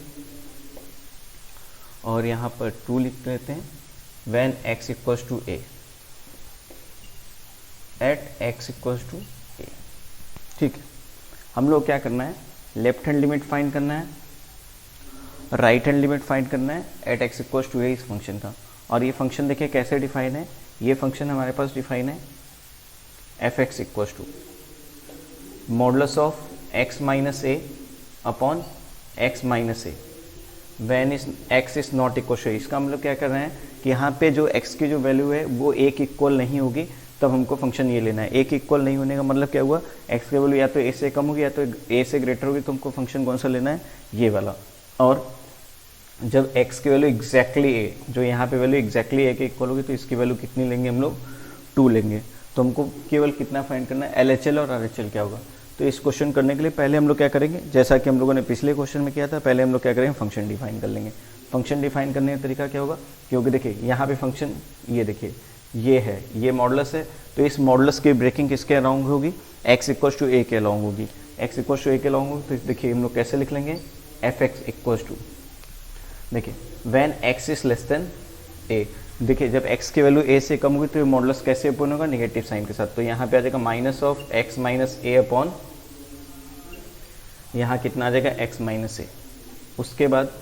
और यहाँ पर 2 लिख देते हैं when x equals to a, at x equals to a। ठीक है, हम लोग क्या करना है, लेफ्ट हैंड लिमिट फाइंड करना है, राइट हैंड लिमिट फाइंड करना है at x equals to a इस फंक्शन का। और ये फंक्शन देखिए कैसे डिफाइन है, ये फंक्शन हमारे पास डिफाइन है fx equals to modulus of x minus a upon x minus a when is x is not equal to. इसका हम लोग क्या कर रहे हैं कि यहाँ पे जो x की जो वैल्यू है वो a की इक्वल नहीं होगी, तब हमको फंक्शन ये लेना है। a की इक्वल नहीं होने का मतलब क्या हुआ, x की वैल्यू या तो a से कम होगी या तो a से ग्रेटर होगी, तो हमको फंक्शन कौन सा लेना है, ये वाला। और जब x की वैल्यू एग्जैक्टली a, जो यहाँ पे वैल्यू एग्जैक्टली a के इक्वल होगी, तो इसकी वैल्यू कितनी लेंगे हम लोग, 2 लेंगे। तो हमको केवल कितना फाइंड करना है, LHL और RHL क्या होगा। तो इस क्वेश्चन करने के लिए पहले हम लोग क्या करेंगे, जैसा कि हम लोगों ने पिछले क्वेश्चन में किया था, पहले हम लोग क्या करेंगे, फंक्शन डिफाइन कर लेंगे। फंक्शन डिफाइन करने का तरीका क्या होगा, क्योंकि देखिए यहाँ पे फंक्शन ये देखिए ये है, ये मॉडुलस है, तो इस मॉडुलस की ब्रेकिंग किसके अलाउंग होगी, x इक्वल्स टू a के अलाउंग होगी। x इक्वल्स टू a के अलाउंग होगी, तो देखिए हम लोग कैसे लिख लेंगे, fx इक्वल्स टू, देखिए when x is less than a। देखिए जब x की वैल्यू a से कम होगी तो ये मॉडुलस कैसे ओपन होगा, नेगेटिव साइन के साथ। तो यहाँ पे आ जाएगा minus of x minus a upon, यहाँ कितना आ जाएगा x माइनस a। उसके बाद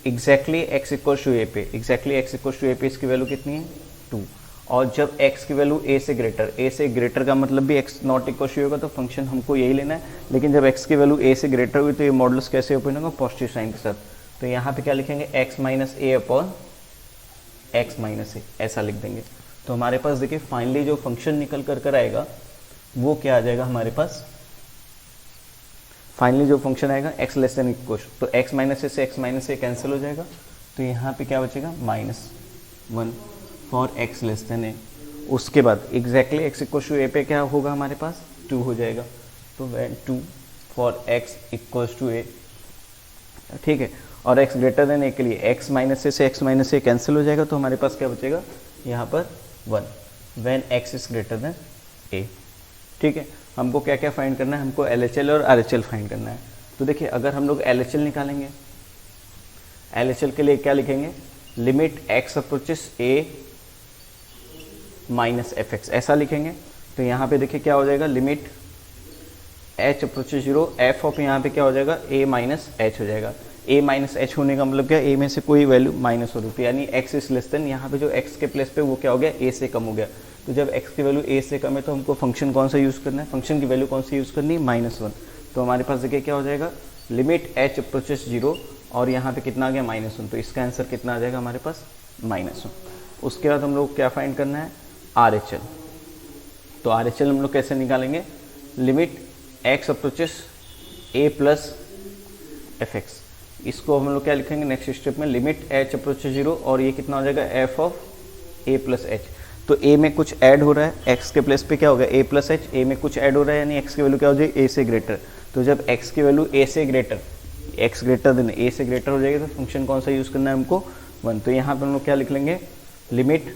exactly x equals to a पे, exactly x equals to a पे इसकी वैल्यू कितनी है, 2। और जब x की वैल्यू a से ग्रेटर का मतलब भी x नॉट इक्वल टू होगा, तो फंक्शन हमको यही लेना है। लेकिन जब x की वैल्यू a से ग्रेटर हुई तो ये मॉडुलस कैसे ओपन होगा, पॉजिटिव साइन के साथ। तो यहाँ पे क्या लिखेंगे, x minus a upon x minus a, ऐसा लिख देंगे। तो हमारे पास देखिए फाइनली जो फंक्शन निकल कर आएगा वो क्या आ जाएगा हमारे पास, फाइनली जो फंक्शन आएगा x लेस देन इक्वल, तो x माइनस a से x माइनस a कैंसिल हो जाएगा। तो यहाँ पे क्या बचेगा, -1 for x less than a। उसके बाद exactly x equal to a पे क्या होगा हमारे पास, 2 हो जाएगा। तो 2 for x equals to a, ठीक है। और x ग्रेटर देन a के लिए x माइनस a से x माइनस a कैंसिल हो जाएगा, तो हमारे पास क्या बचेगा यहाँ पर 1 when x is greater than a। ठीक है, हमको क्या क्या फाइंड करना है, हमको LHL और RHL फाइंड करना है। तो देखिए अगर हम लोग LHL निकालेंगे, LHL के लिए क्या लिखेंगे, limit x approaches a minus fx, ऐसा लिखेंगे। तो यहाँ पे देखिए क्या हो जाएगा, limit h approaches 0, f of यहाँ पे क्या हो जाएगा, a माइनस h हो जाएगा। a माइनस h होने का मतलब क्या, a में से कोई वैल्यू माइनस हो रही थी, यानी x इज लेस देन, यहाँ पे जो x के प्लेस पे वो क्या हो गया, a से कम हो गया। तो जब x की वैल्यू a से कम है तो हमको फंक्शन कौन सा यूज़ करना है, फंक्शन की वैल्यू कौन सी यूज़ करनी है, -1। तो हमारे पास देखिए क्या हो जाएगा, लिमिट h अप्रोचेस 0 और यहाँ पे कितना आ गया, -1। तो इसका आंसर कितना आ जाएगा हमारे पास, -1। उसके बाद हम लोग क्या फाइंड करना है, RHL। तो RHL हम लोग कैसे निकालेंगे, limit x approaches a plus fx। इसको हम लोग क्या लिखेंगे नेक्स्ट स्टेप में, लिमिट h अप्रोचेस 0 और ये कितना हो जाएगा, f of a plus h। तो a में कुछ ऐड हो रहा है, x के प्लेस पे क्या होगा, a प्लस h, a में कुछ ऐड हो रहा है यानी x की वैल्यू क्या हो जाएगी, a से ग्रेटर। तो जब x की वैल्यू a से greater, x greater then a से ग्रेटर हो जाएगी, तो फंक्शन कौन सा यूज़ करना है हमको, 1। तो यहाँ पे हम लोग क्या लिख लेंगे, लिमिट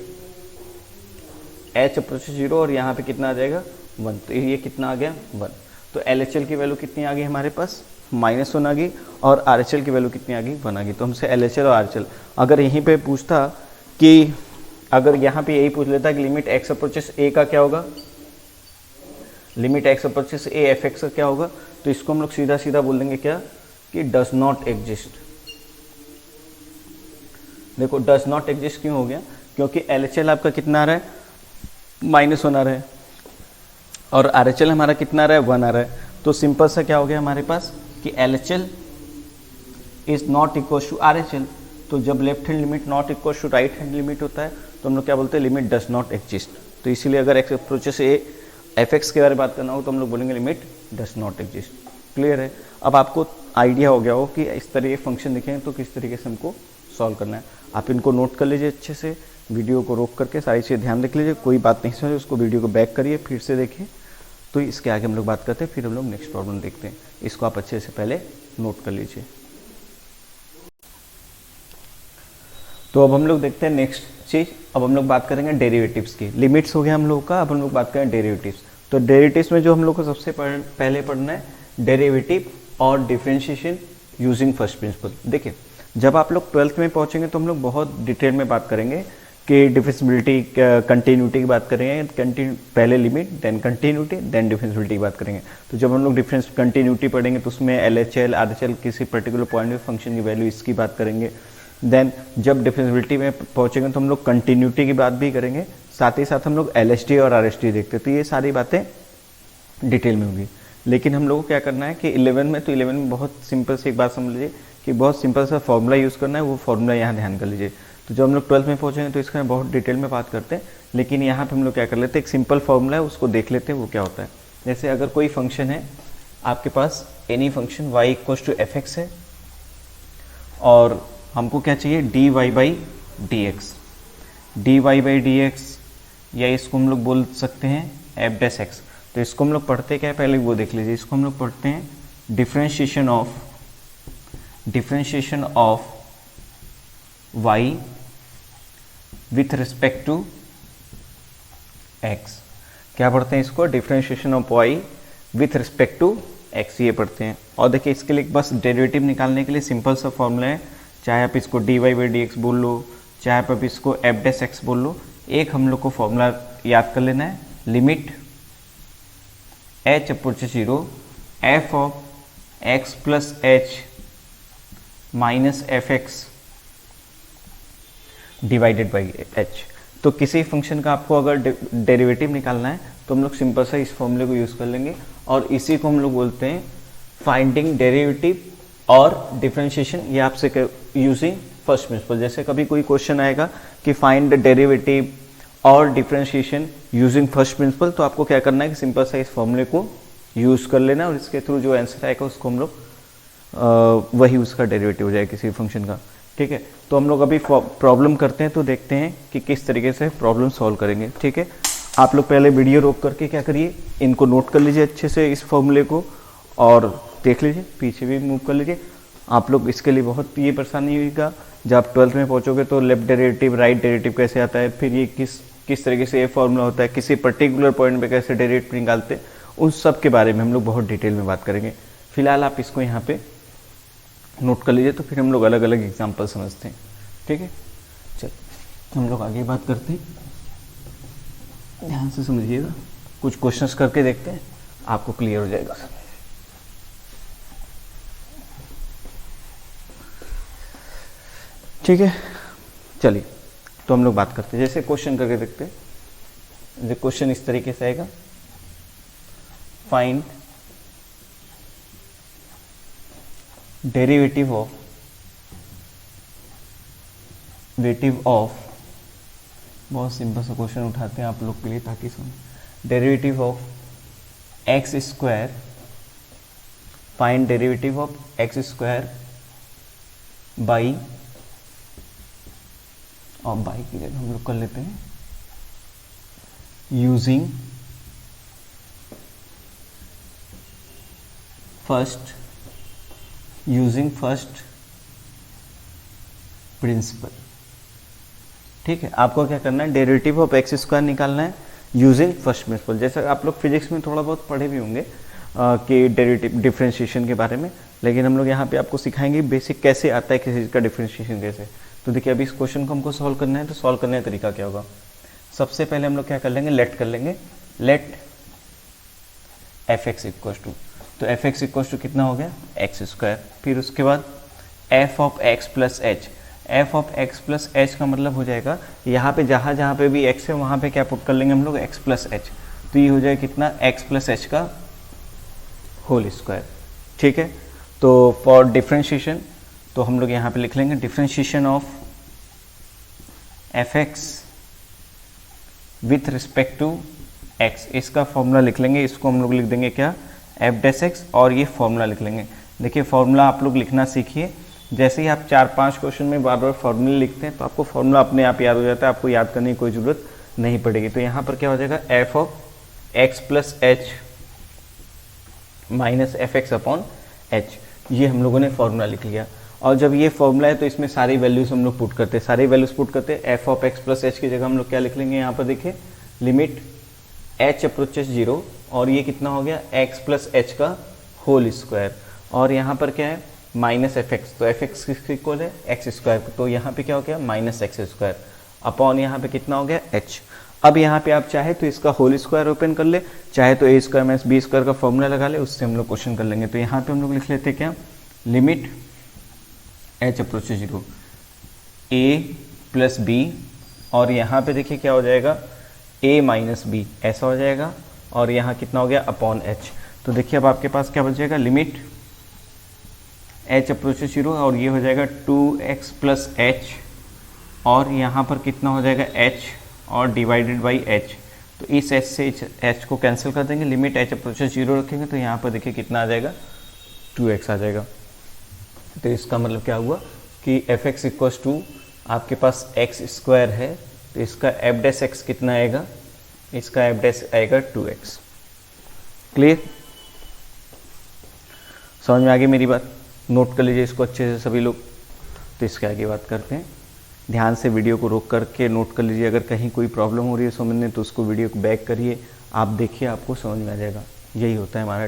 h अप्रोचेस 0 और यहाँ पे कितना आ जाएगा, 1। तो ये कितना आ गया, 1। तो LHL की वैल्यू कितनी आ गई हमारे पास, -1 आ गई, और RHL की वैल्यू कितनी आ गई, 1 आ गई। तो हमसे LHL और RHL, अगर यहीं पे पूछता कि, अगर यहाँ पे यही पूछ लेता कि लिमिट x अप्रोचेस a का क्या होगा, limit x approaches a fx का क्या होगा, तो इसको हम लोग सीधा सीधा बोल देंगे क्या, कि डज नॉट एग्जिस्ट। देखो डज नॉट एग्जिस्ट क्यों हो गया, क्योंकि LHL आपका कितना आ रहा है, -1 आ रहा है, और RHL हमारा कितना आ रहा है, 1 आ रहा है। तो सिंपल सा क्या हो गया हमारे पास, कि LHL is not equal to RHL। तो जब left hand limit not equal to right hand limit होता है तो हम लोग क्या बोलते हैं, लिमिट डज नॉट एग्जिस्ट। तो इसीलिए अगर x अप्रोचेस a fx के बारे में बात करना हो तो हम लोग बोलेंगे limit does not exist. Clear है। अब आपको आइडिया हो गया हो कि इस तरह के फंक्शन दिखेंगे तो किस तरीके से हमको सॉल्व करना है। आप इनको नोट कर लीजिए अच्छे से, वीडियो को रोक करके सारी चीज़ें ध्यान देख लीजिए, कोई बात नहीं समझे उसको वीडियो को बैक करिए फिर से देखिए। तो इसके आगे हम लोग बात करते हैं, फिर हम लोग नेक्स्ट प्रॉब्लम देखते हैं। इसको आप अच्छे से पहले नोट कर लीजिए। तो अब हम लोग देखते हैं नेक्स्ट चीज़। अब हम लोग बात करेंगे डेरिवेटिव्स की। लिमिट्स हो गया हम लोग का, अब हम लोग बात करें डेरिवेटिव्स। तो डेरिवेटिव्स में जो हम लोग को सबसे पहले पढ़ना है डेरिवेटिव और डिफरेंशिएशन यूजिंग फर्स्ट प्रिंसिपल। देखिए जब आप लोग 12th में पहुंचेंगे तो हम लोग बहुत डिटेल में बात करेंगे कि डिफरेंशिएबिलिटी कंटिन्यूटी की बात करेंगे, पहले limit then continuity then differentiability की बात करेंगे। तो जब हम लोग डिफरेंस कंटिन्यूटी पढ़ेंगे तो उसमें LHL RHL किसी पर्टिकुलर पॉइंट में फंक्शन की वैल्यू इसकी बात करेंगे। देन जब डिफरेंशिएबिलिटी में पहुंचेंगे तो हम लोग कंटिन्यूटी की बात भी करेंगे, साथ ही साथ हम लोग LHT और RHT देखते हैं। तो ये सारी बातें डिटेल में होगी। लेकिन हम लोग को क्या करना है कि 11 में, तो 11 में बहुत सिंपल से एक बात समझ लीजिए कि बहुत सिंपल सा फॉर्मूला यूज़ करना है, वो फॉर्मूला यहाँ ध्यान कर लीजिए। तो जब हम लोग 12th में पहुँचेंगे तो इसका बहुत डिटेल में बात करते हैं, लेकिन यहाँ पे हम लोग क्या कर लेते हैं, एक सिंपल फॉर्मूला है उसको देख लेते हैं वो क्या होता है। जैसे अगर कोई फंक्शन है आपके पास, एनी फंक्शन y = fx है और हमको क्या चाहिए dy/dx, dy/dx या इसको हम लोग बोल सकते हैं f'(x). तो इसको हम लोग पढ़ते क्या है पहले वो देख लीजिए। इसको हम लोग पढ़ते हैं differentiation of y with respect to x। क्या पढ़ते हैं इसको, differentiation of y with respect to x, ये पढ़ते हैं। और देखिए इसके लिए बस डेरिवेटिव निकालने के लिए सिंपल सा फॉर्मूला है, चाहे आप इसको dy/dx बोल लो, चाहे आप इसको f'(x) बोल लो। एक हम लोग को फॉर्मूला याद कर लेना है, limit h/0 f(x + h - f(x) divided by h। तो किसी फंक्शन का आपको अगर डेरिवेटिव निकालना है तो हम लोग सिंपल सा इस फॉर्मूले को यूज़ कर लेंगे और इसी को हम लोग बोलते हैं फाइंडिंग डेरिवेटिव और डिफरेंशिएशन, ये आपसे यूजिंग फर्स्ट प्रिंसिपल। जैसे कभी कोई क्वेश्चन आएगा कि फाइंड द डेरिवेटिव और डिफरेंशिएशन यूजिंग फर्स्ट प्रिंसिपल, तो आपको क्या करना है कि सिंपल सा इस फॉर्मूले को यूज़ कर लेना और इसके थ्रू जो आंसर आएगा उसको हम लोग वही उसका डेरिवेटिव हो जाएगा किसी फंक्शन का। ठीक है, तो हम लोग अभी प्रॉब्लम करते हैं तो देखते हैं कि किस तरीके से प्रॉब्लम सॉल्व करेंगे। ठीक है, आप लोग पहले वीडियो रोक करके क्या करिए, इनको नोट कर लीजिए अच्छे से इस फॉर्मूले को और देख लीजिए, पीछे भी मूव कर लीजिए। आप लोग इसके लिए बहुत ये परेशानी होगा जब आप 12th में पहुंचोगे तो लेफ्ट डेरिवेटिव राइट डेरिवेटिव कैसे आता है, फिर ये किस तरीके से ये फॉर्मूला होता है, किसी पर्टिकुलर पॉइंट पे कैसे डेरिवेटिव निकालते हैं, उन सब के बारे में हम लोग बहुत डिटेल में बात करेंगे। फिलहाल आप इसको यहाँ पे नोट कर लीजिए, तो फिर हम लोग अलग अलग एग्जाम्पल समझते हैं। ठीक है, चल हम लोग आगे बात करते हैं, ध्यान से समझिएगा, कुछ क्वेश्चंस करके देखते हैं, आपको क्लियर हो जाएगा। ठीक है, चलिए तो हम लोग बात करते हैं, जैसे क्वेश्चन करके देखते हैं। जो क्वेश्चन इस तरीके से आएगा, फाइंड डेरिवेटिव ऑफ बहुत सिंपल सा क्वेश्चन उठाते हैं आप लोग के लिए ताकि समझ। Derivative of x², find derivative of x² by, और बाई की जगह हम लोग कर लेते हैं यूजिंग फर्स्ट प्रिंसिपल। ठीक है, आपको क्या करना है, डेरिवेटिव ऑफ x² निकालना है यूजिंग फर्स्ट प्रिंसिपल। जैसे आप लोग फिजिक्स में थोड़ा बहुत पढ़े भी होंगे कि डेरिवेटिव डिफरेंशिएशन के बारे में, लेकिन हम लोग यहाँ पे आपको सिखाएंगे बेसिक कैसे आता है किसी चीज़ का डिफरेंशिएशन कैसे। तो देखिए अभी इस क्वेश्चन को हमको सॉल्व करना है, तो सॉल्व करने का तरीका क्या होगा, सबसे पहले हम लोग क्या कर लेंगे, लेट कर लेंगे, लेट f(x) = तो f(x) = कितना हो गया x²। फिर उसके बाद f(x + h), f(x + h) का मतलब हो जाएगा यहाँ पे जहाँ पे भी x है वहाँ पे क्या पुट कर लेंगे हम लोग x + h, तो ये हो जाएगा कितना x + h का होल स्क्वायर। ठीक है, तो फॉर डिफरेंशिएशन तो हम लोग यहाँ पे लिख लेंगे differentiation of f(x) with respect to x, इसका फॉर्मूला लिख लेंगे, इसको हम लोग लिख देंगे क्या, एफ डैश एक्स और ये फॉर्मूला लिख लेंगे। देखिए फॉर्मूला आप लोग लिखना सीखिए, जैसे ही आप 4-5 क्वेश्चन में बार बार फॉर्मूले लिखते हैं तो आपको फॉर्मूला अपने आप याद हो जाता है, आपको याद करने की कोई ज़रूरत नहीं पड़ेगी। तो यहाँ पर क्या हो जाएगा, F of x plus H minus F x upon H, ये हम लोगों ने फॉर्मूला लिख लिया। और जब ये फॉर्मूला है तो इसमें सारी वैल्यूज हम लोग पुट करते हैं, सारी वैल्यूज पुट करते हैं। F of x plus H की जगह हम लोग क्या लिख लेंगे, यहाँ पर देखिए लिमिट एच अप्रोचेस 0 और ये कितना हो गया एक्स प्लस एच का होल स्क्वायर, और यहाँ पर क्या है माइनस एफ एक्स, तो एफ एक्स किसके इक्वल है एक्स स्क्वायर, तो यहाँ पे क्या हो गया माइनस एक्स स्क्वायर अपॉन यहाँ पे कितना हो गया एच। अब यहाँ पे आप चाहे तो इसका होल स्क्वायर ओपन कर ले, चाहे तो ए स्क्वायर माइनस बी स्क्वायर का फॉर्मूला लगा ले, उससे हम लोग क्वेश्चन कर लेंगे। तो यहाँ पे हम लोग लिख लेते हैं क्या, लिमिट एच अप्रोचेस 0 ए प्लस बी, और यहाँ पे देखिए क्या हो जाएगा ए माइनस बी, ऐसा हो जाएगा, और यहाँ कितना हो गया अपॉन एच। तो देखिए अब आपके पास क्या बच जाएगा, लिमिट एच अप्रोचेस 0 और ये हो जाएगा 2x प्लस एच, और यहाँ पर कितना हो जाएगा h और डिवाइडेड बाई h। तो इस h से h को कैंसिल कर देंगे, लिमिट h अप्रोचेस 0 रखेंगे तो यहाँ पर देखिए कितना आ जाएगा 2x आ जाएगा। तो इसका मतलब क्या हुआ कि एफ एक्स इक्वल्स टू आपके पास एक्स स्क्वायर है, तो इसका एफ डैश एक्स कितना आएगा, इसका एफ डैश आएगा 2x। क्लियर, समझ में आ गई मेरी बात, नोट कर लीजिए इसको अच्छे से सभी लोग। तो इसके आगे बात करते हैं, ध्यान से वीडियो को रोक करके नोट कर लीजिए, अगर कहीं कोई प्रॉब्लम हो रही है समझने तो उसको वीडियो को बैक करिए, आप देखिए आपको समझ में आ जाएगा। यही होता है हमारा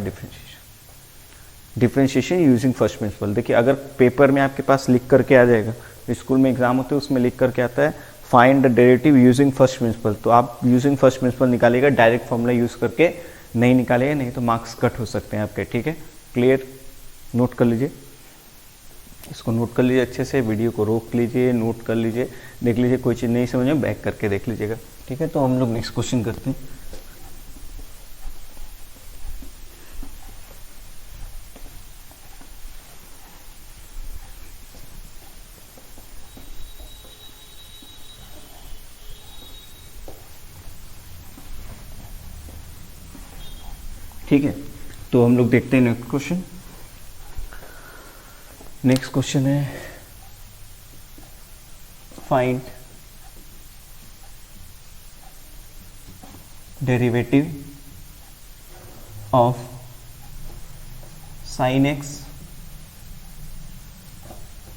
डिफरेंशिएशन यूजिंग फर्स्ट प्रिंसिपल। देखिए अगर पेपर में आपके पास लिख करके आ जाएगा, स्कूल में एग्जाम होते हैं उसमें लिख करके आता है find the derivative using first principle, तो आप यूजिंग फर्स्ट प्रिंसिपल निकालिएगा, डायरेक्ट फॉर्मूला यूज़ करके नहीं निकालिएगा, नहीं तो मार्क्स कट हो सकते हैं आपके। ठीक है, क्लियर, नोट कर लीजिए, इसको नोट कर लीजिए अच्छे से, वीडियो को रोक लीजिए, नोट कर लीजिए, देख लीजिए, कोई चीज़ नहीं समझ में बैक करके देख लीजिएगा। ठीक है, तो हम लोग नेक्स्ट क्वेश्चन करते हैं। ठीक है, तो हम लोग देखते हैं नेक्स्ट क्वेश्चन। नेक्स्ट क्वेश्चन है find derivative of sine x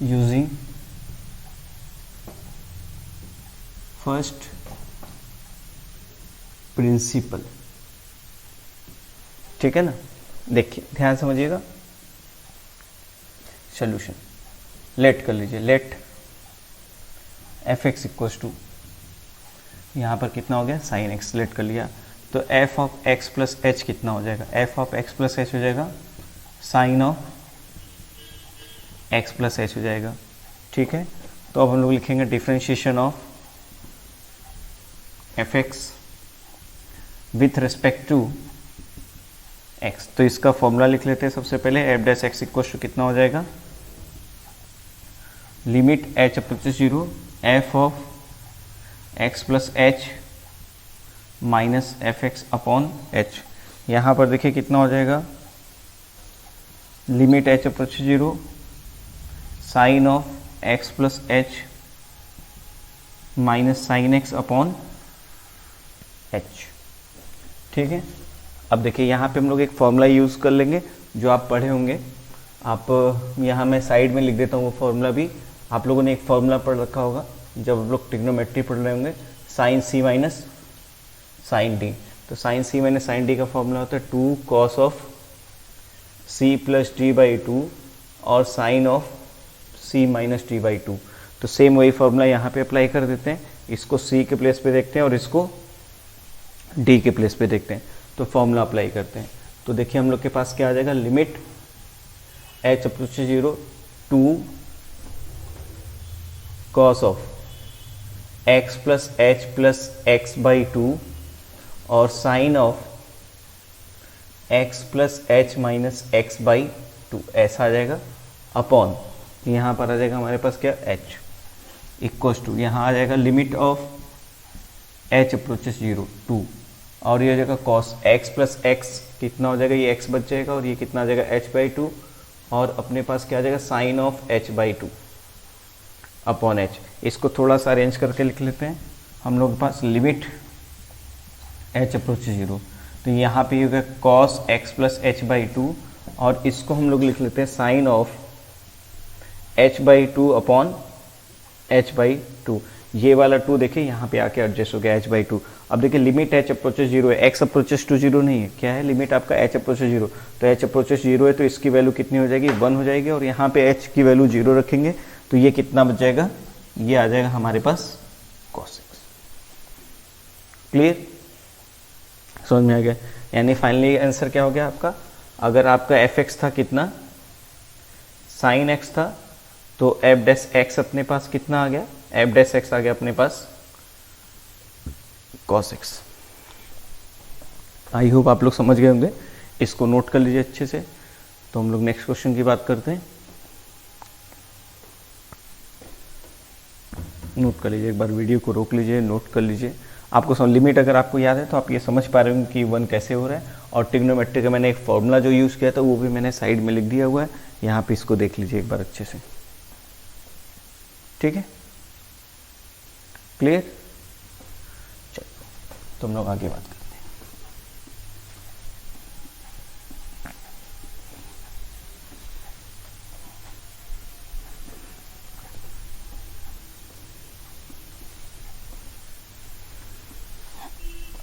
using first principal. ठीक है ना, देखिए ध्यान समझिएगा, सोल्यूशन लेट कर लीजिए, let F x equals to, यहाँ पर कितना हो गया साइन एक्स, लेट कर लिया, तो F of x plus H कितना हो जाएगा, F of x plus H हो जाएगा sine of x plus H हो जाएगा। ठीक है, तो अब हम लोग लिखेंगे differentiation of F x with respect to X. तो इसका फॉर्मूला लिख लेते हैं सबसे पहले, F dash X equal to कितना हो जाएगा, limit H approaches 0 F of x plus H minus F x upon H. यहाँ पर देखिए कितना हो जाएगा, limit H approaches 0 sine of x plus H minus sine X upon H. ठीक है, अब देखिए यहाँ पे हम लोग एक फॉर्मूला यूज़ कर लेंगे जो आप पढ़े होंगे, आप यहाँ मैं साइड में लिख देता हूँ वो फॉर्मूला भी, आप लोगों ने एक फॉर्मूला पढ़ रखा होगा जब आप लोग ट्रिग्नोमेट्री पढ़ रहे होंगे, sine C minus sine D. तो sine C minus sine D का फॉर्मूला होता है 2 cos of C plus D by 2 और sine of C minus D by 2। तो सेम वही फॉर्मूला यहाँ पे अप्लाई कर देते हैं, इसको सी के प्लेस पे देखते हैं और इसको डी के प्लेस पे देखते हैं, तो फॉर्मूला अप्लाई करते हैं। तो देखिए हम लोग के पास क्या आ जाएगा, limit H approaches 0 2 cos of x plus H plus X by 2 और sine of x plus H minus X by 2, ऐसा आ जाएगा अपॉन, यहाँ पर आ जाएगा हमारे पास क्या एच इक्वल्स टू, यहाँ आ जाएगा लिमिट ऑफ एच अप्रोचेस 0 2 और ये हो जाएगा कॉस एक्स प्लस एक्स, कितना हो जाएगा, ये एक्स बच जाएगा और ये कितना आ जाएगा h/2, और अपने पास क्या आ जाएगा sine of h/2 upon h। इसको थोड़ा सा अरेंज करके लिख लेते हैं हम लोग के पास, लिमिट h अप्रोच 0, तो यहाँ पे होगा कॉस एक्स प्लस h/2 और इसको हम लोग लिख लेते हैं sign of h/2 upon h/2। ये वाला 2 देखिए यहाँ पे आके एडजस्ट हो गया h/2। अब देखिए लिमिट h अप्रोचेस 0 है, x अप्रोचेस टू 0 नहीं है, क्या है लिमिट आपका h अप्रोचेस 0, तो h अप्रोचेस 0 है तो इसकी वैल्यू कितनी हो जाएगी 1 हो जाएगी, और यहाँ पे h की वैल्यू 0 रखेंगे तो ये कितना बच जाएगा, ये आ जाएगा हमारे पास cos x। क्लियर, समझ में आ गया। यानी फाइनली आंसर क्या हो गया आपका, अगर आपका fx था कितना sin x था, तो f डैश x अपने पास कितना आ गया, f डैश x आ गया अपने पास cos x। आई होप आप लोग समझ गए होंगे, इसको नोट कर लीजिए अच्छे से। तो हम लोग नेक्स्ट क्वेश्चन की बात करते हैं। नोट कर लीजिए, एक बार वीडियो को रोक लीजिए, नोट कर लीजिए। आपको लिमिट अगर आपको याद है तो आप ये समझ पा रहे होंगे कि 1 कैसे हो रहा है, और ट्रिग्नोमेट्री का मैंने एक फॉर्मूला जो यूज़ किया था वो भी मैंने साइड में लिख दिया हुआ है, यहाँ पे इसको देख लीजिए एक बार अच्छे से, ठीक है, क्लियर। चलो तो हम लोग आगे बात करते हैं।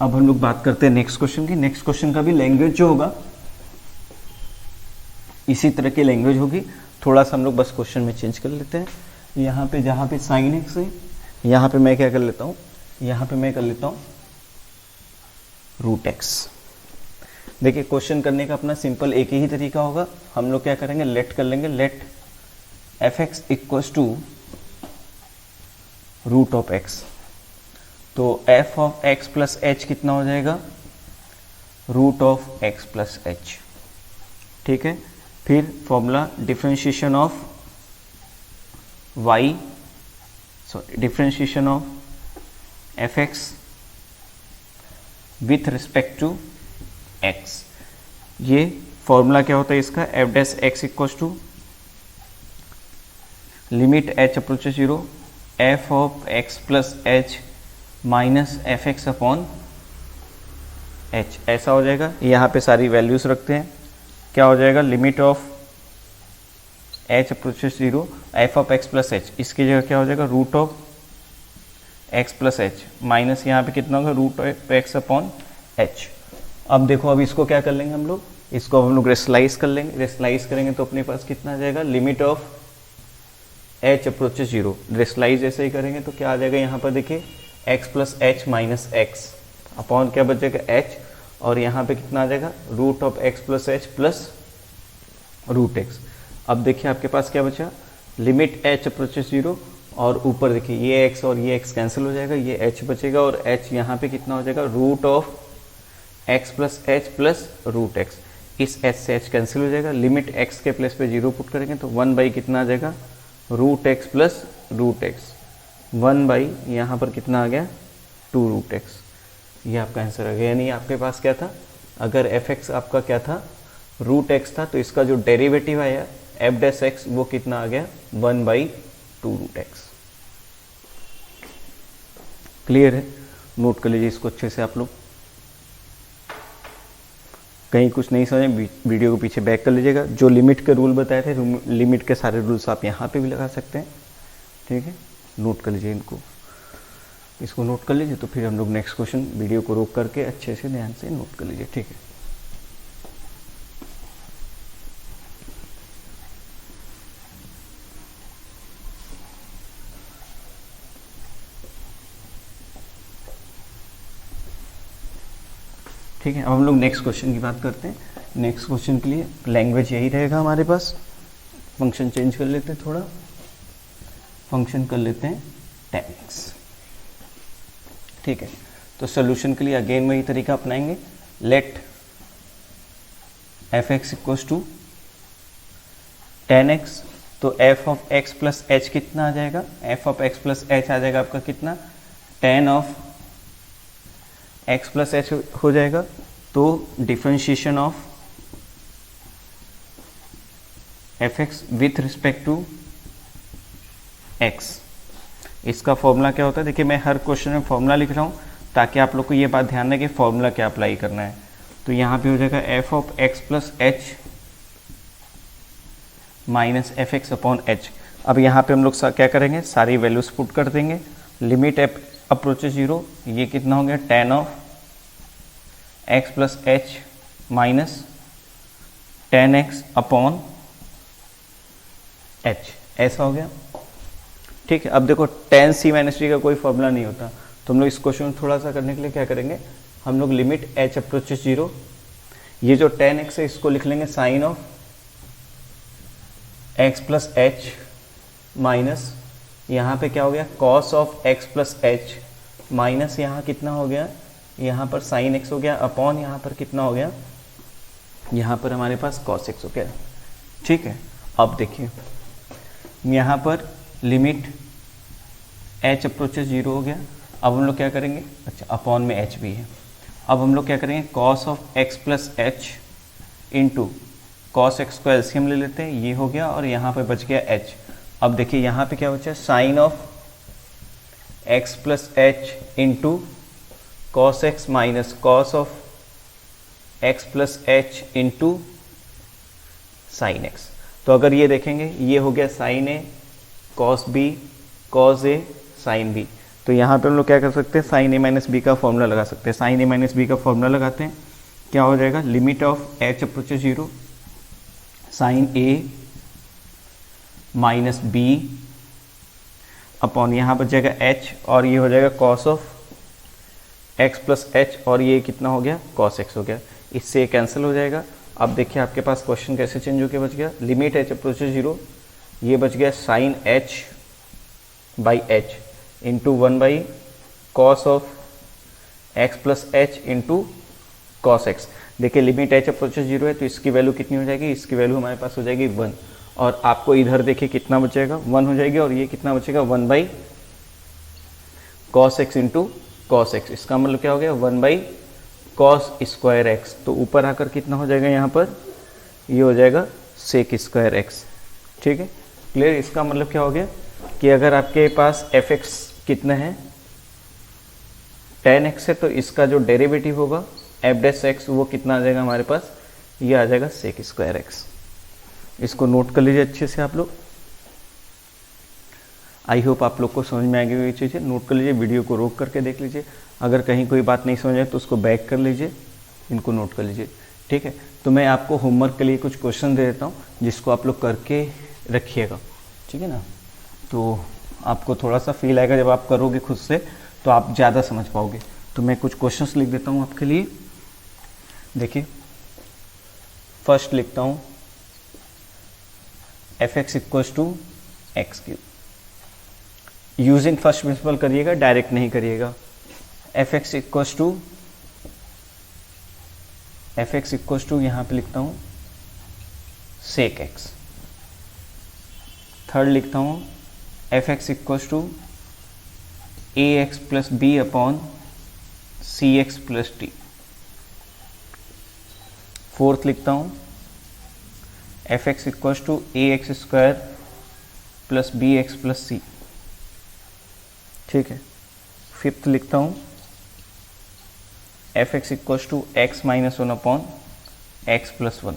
अब हम लोग बात करते हैं नेक्स्ट क्वेश्चन की। नेक्स्ट क्वेश्चन का भी लैंग्वेज जो होगा इसी तरह की लैंग्वेज होगी, थोड़ा सा हम लोग बस क्वेश्चन में चेंज कर लेते हैं। यहाँ पे जहाँ पे साइन एक्स है, यहाँ पे मैं क्या कर लेता हूँ, यहाँ पे मैं कर लेता हूँ रूट एक्स। देखिए क्वेश्चन करने का अपना सिंपल एक ही तरीका होगा, हम लोग क्या करेंगे, लेट कर लेंगे, let F x equals to root of x. तो F of x plus H कितना हो जाएगा, root of x plus h, ठीक है। फिर formula differentiation of y, sorry differentiation of F x with respect to x। ये फॉर्मूला क्या होता है इसका, f dash x equals to limit h approaches 0 F of x plus H minus F x upon h, ऐसा हो जाएगा। यहाँ पे सारी वैल्यूज रखते हैं, क्या हो जाएगा, limit of h approaches 0 F of x plus H, इसकी जगह क्या हो जाएगा, root of x plus H minus यहाँ पे कितना होगा, root of x upon H. अब देखो, अब इसको क्या कर लेंगे हम लोग, इसको हम लोग रेस्लाइज कर लेंगे, रेस्लाइज करेंगे तो अपने पास कितना आ जाएगा, लिमिट ऑफ h अप्रोचेस 0, रेस्लाइज ऐसे ही करेंगे तो क्या आ जाएगा, यहाँ पर देखिए x plus H minus X upon क्या बचेगा h, और यहाँ पे कितना आ जाएगा, root of x plus H plus root X. अब देखिए आपके पास क्या बचा, लिमिट h अप्रोचेस 0, और ऊपर देखिए ये x और ये x कैंसिल हो जाएगा, ये h बचेगा, और h यहाँ पे कितना हो जाएगा, root of x plus H plus root X. इस h से h कैंसिल हो जाएगा, लिमिट x के प्लेस पे 0 पुट करेंगे तो 1 बाई कितना आ जाएगा, root X plus root X, 1 by यहाँ पर कितना आ गया, 2 रूट एक्स। ये आपका आंसर आ गया। यानी आपके पास क्या था, अगर एफ एक्स आपका क्या था, रूट एक्स था, तो इसका जो डेरिवेटिव आया एफ डैश एक्स वो कितना आ गया, 1 बाई 2 रूट एक्स। क्लियर है, नोट कर लीजिए इसको अच्छे से आप लोग। कहीं कुछ नहीं समझे वीडियो को पीछे बैक कर लीजिएगा। जो लिमिट के रूल बताए थे, लिमिट के सारे रूल्स आप यहाँ पे भी लगा सकते हैं, ठीक है। नोट कर लीजिए इनको, इसको नोट कर लीजिए, तो फिर हम लोग नेक्स्ट क्वेश्चन वीडियो को रोक करके अच्छे से ध्यान से नोट कर लीजिए, ठीक है। ठीक है, अब हम लोग नेक्स्ट क्वेश्चन की बात करते हैं। नेक्स्ट क्वेश्चन के लिए लैंग्वेज यही रहेगा हमारे पास। फंक्शन चेंज कर लेते हैं, थोड़ा फंक्शन कर लेते हैं tan x, ठीक है। तो सोल्यूशन के लिए अगेन वही तरीका अपनाएंगे, let F x equals to tan x। तो f of x plus H कितना आ जाएगा, f of x plus h आ जाएगा आपका कितना, tan of x plus H हो जाएगा, तो differentiation of F x with respect to x, इसका फॉर्मूला क्या होता है? देखिए मैं हर क्वेश्चन में फॉर्मूला लिख रहा हूँ ताकि आप लोग को ये बात ध्यान रहे कि फॉर्मूला क्या अप्लाई करना है। तो यहाँ पे हो जाएगा F of x plus H minus F x upon H. अब यहाँ पे हम लोग क्या करेंगे, सारी वैल्यूज पुट कर देंगे। लिमिट एफ अप्रोचेज 0, ये कितना हो गया, tan of x plus H minus tan x upon h, ऐसा हो गया। ठीक है, अब देखो tan c माइनस डी का कोई फॉर्मूला नहीं होता, तो हम लोग इस क्वेश्चन को थोड़ा सा करने के लिए क्या करेंगे, हम लोग लिमिट h अप्रोचेज 0, ये जो tan x है इसको लिख लेंगे sine of x plus H minus यहाँ पे क्या हो गया, cos of x plus H minus यहाँ कितना हो गया, यहाँ पर साइन x हो गया, अपॉन यहाँ पर कितना हो गया, यहाँ पर हमारे पास cos x हो गया। ठीक है, अब देखिए यहाँ पर लिमिट h अप्रोचेज 0 हो गया। अब हम लोग क्या करेंगे, अच्छा अपॉन में h भी है, अब हम लोग क्या करेंगे, cos of x plus H into cos x को एलसीएम ले लेते हैं, ये हो गया, और यहाँ पे बच गया h। अब देखिए यहाँ पे क्या बचा, sine of x plus H into cos X minus cos of x plus H into sine X. तो अगर ये देखेंगे, ये हो गया sine A cos B cos A sine B, तो यहाँ पे हम लोग क्या कर सकते हैं, साइन ए माइनस बी का फॉर्मूला लगा सकते हैं। साइन ए माइनस बी का फॉर्मूला लगाते हैं, क्या हो जाएगा, limit of h approaches 0 sign A minus B upon यहाँ पर जाएगा h, और ये हो जाएगा cos of x plus H, और ये कितना हो गया, कॉस एक्स हो गया, इससे कैंसिल हो जाएगा। अब देखिए आपके पास क्वेश्चन कैसे चेंज होकर बच गया, लिमिट h अप्रोचेज 0, ये बच गया sine h by H into 1 by cos of x plus H into cos X. देखिए लिमिट h अप्रोचेज 0 है, तो इसकी वैल्यू कितनी हो जाएगी, इसकी वैल्यू हमारे पास हो जाएगी 1, और आपको इधर देखिए कितना बचेगा, 1 हो जाएगी, और ये कितना बचेगा, 1 by cos x into cos x. इसका मतलब क्या हो गया, 1 बाई कॉस स्क्वायर एक्स, तो ऊपर आकर कितना हो जाएगा, यहाँ पर ये हो जाएगा सेक स्क्वायर एक्स। ठीक है, क्लियर। इसका मतलब क्या हो गया कि अगर आपके पास एफ एक्स कितना है, tan x है, तो इसका जो डेरिवेटिव होगा एफ डैश एक्स, वो कितना आ जाएगा हमारे पास, ये आ जाएगा सेक स्क्वायर एक्स। इसको नोट कर लीजिए अच्छे से आप लोग। आई होप आप लोग को समझ में आ गई हुई चीज़ें, नोट कर लीजिए, वीडियो को रोक करके देख लीजिए, अगर कहीं कोई बात नहीं समझ आए तो उसको बैक कर लीजिए, इनको नोट कर लीजिए। ठीक है, तो मैं आपको होमवर्क के लिए कुछ क्वेश्चन दे देता हूँ, जिसको आप लोग करके रखिएगा। ठीक है ना, तो आपको थोड़ा सा फील आएगा, जब आप करोगे खुद से तो आप ज़्यादा समझ पाओगे। तो मैं कुछ क्वेश्चंस लिख देता हूँ आपके लिए। देखिए फर्स्ट लिखता हूँ, F x equals to X cube, using first principle करिएगा, डायरेक्ट नहीं करिएगा। एफ एक्स इक्वल्स टू यहाँ पे लिखता हूँ सेक एक्स। थर्ड लिखता हूँ F x equals to a x plus b upon c x plus t. Fourth लिखता हूँ F x equals to a x square plus b x plus c. ठीक है, फिफ्थ लिखता हूँ F x equals to x minus 1 upon x plus 1।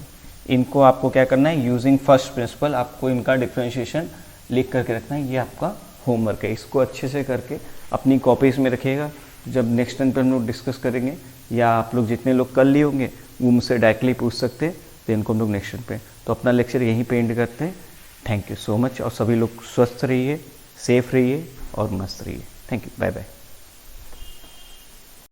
इनको आपको क्या करना है, यूजिंग फर्स्ट प्रिंसिपल आपको इनका डिफरेंशिएशन लिख करके रखना है। ये आपका होमवर्क है, इसको अच्छे से करके अपनी कॉपीज़ में रखिएगा। जब नेक्स्ट टाइम पर हम लोग डिस्कस करेंगे, या आप लोग जितने लोग कर लिए होंगे वो मुझसे डायरेक्टली पूछ सकते हैं, तो इनको हम लोग नेक्स्ट टाइम पे। तो अपना लेक्चर यहीं पे एंड करते हैं। थैंक यू सो मच, और सभी लोग स्वस्थ रहिए, सेफ रहिए और मस्त रहिए। Thank you, bye bye.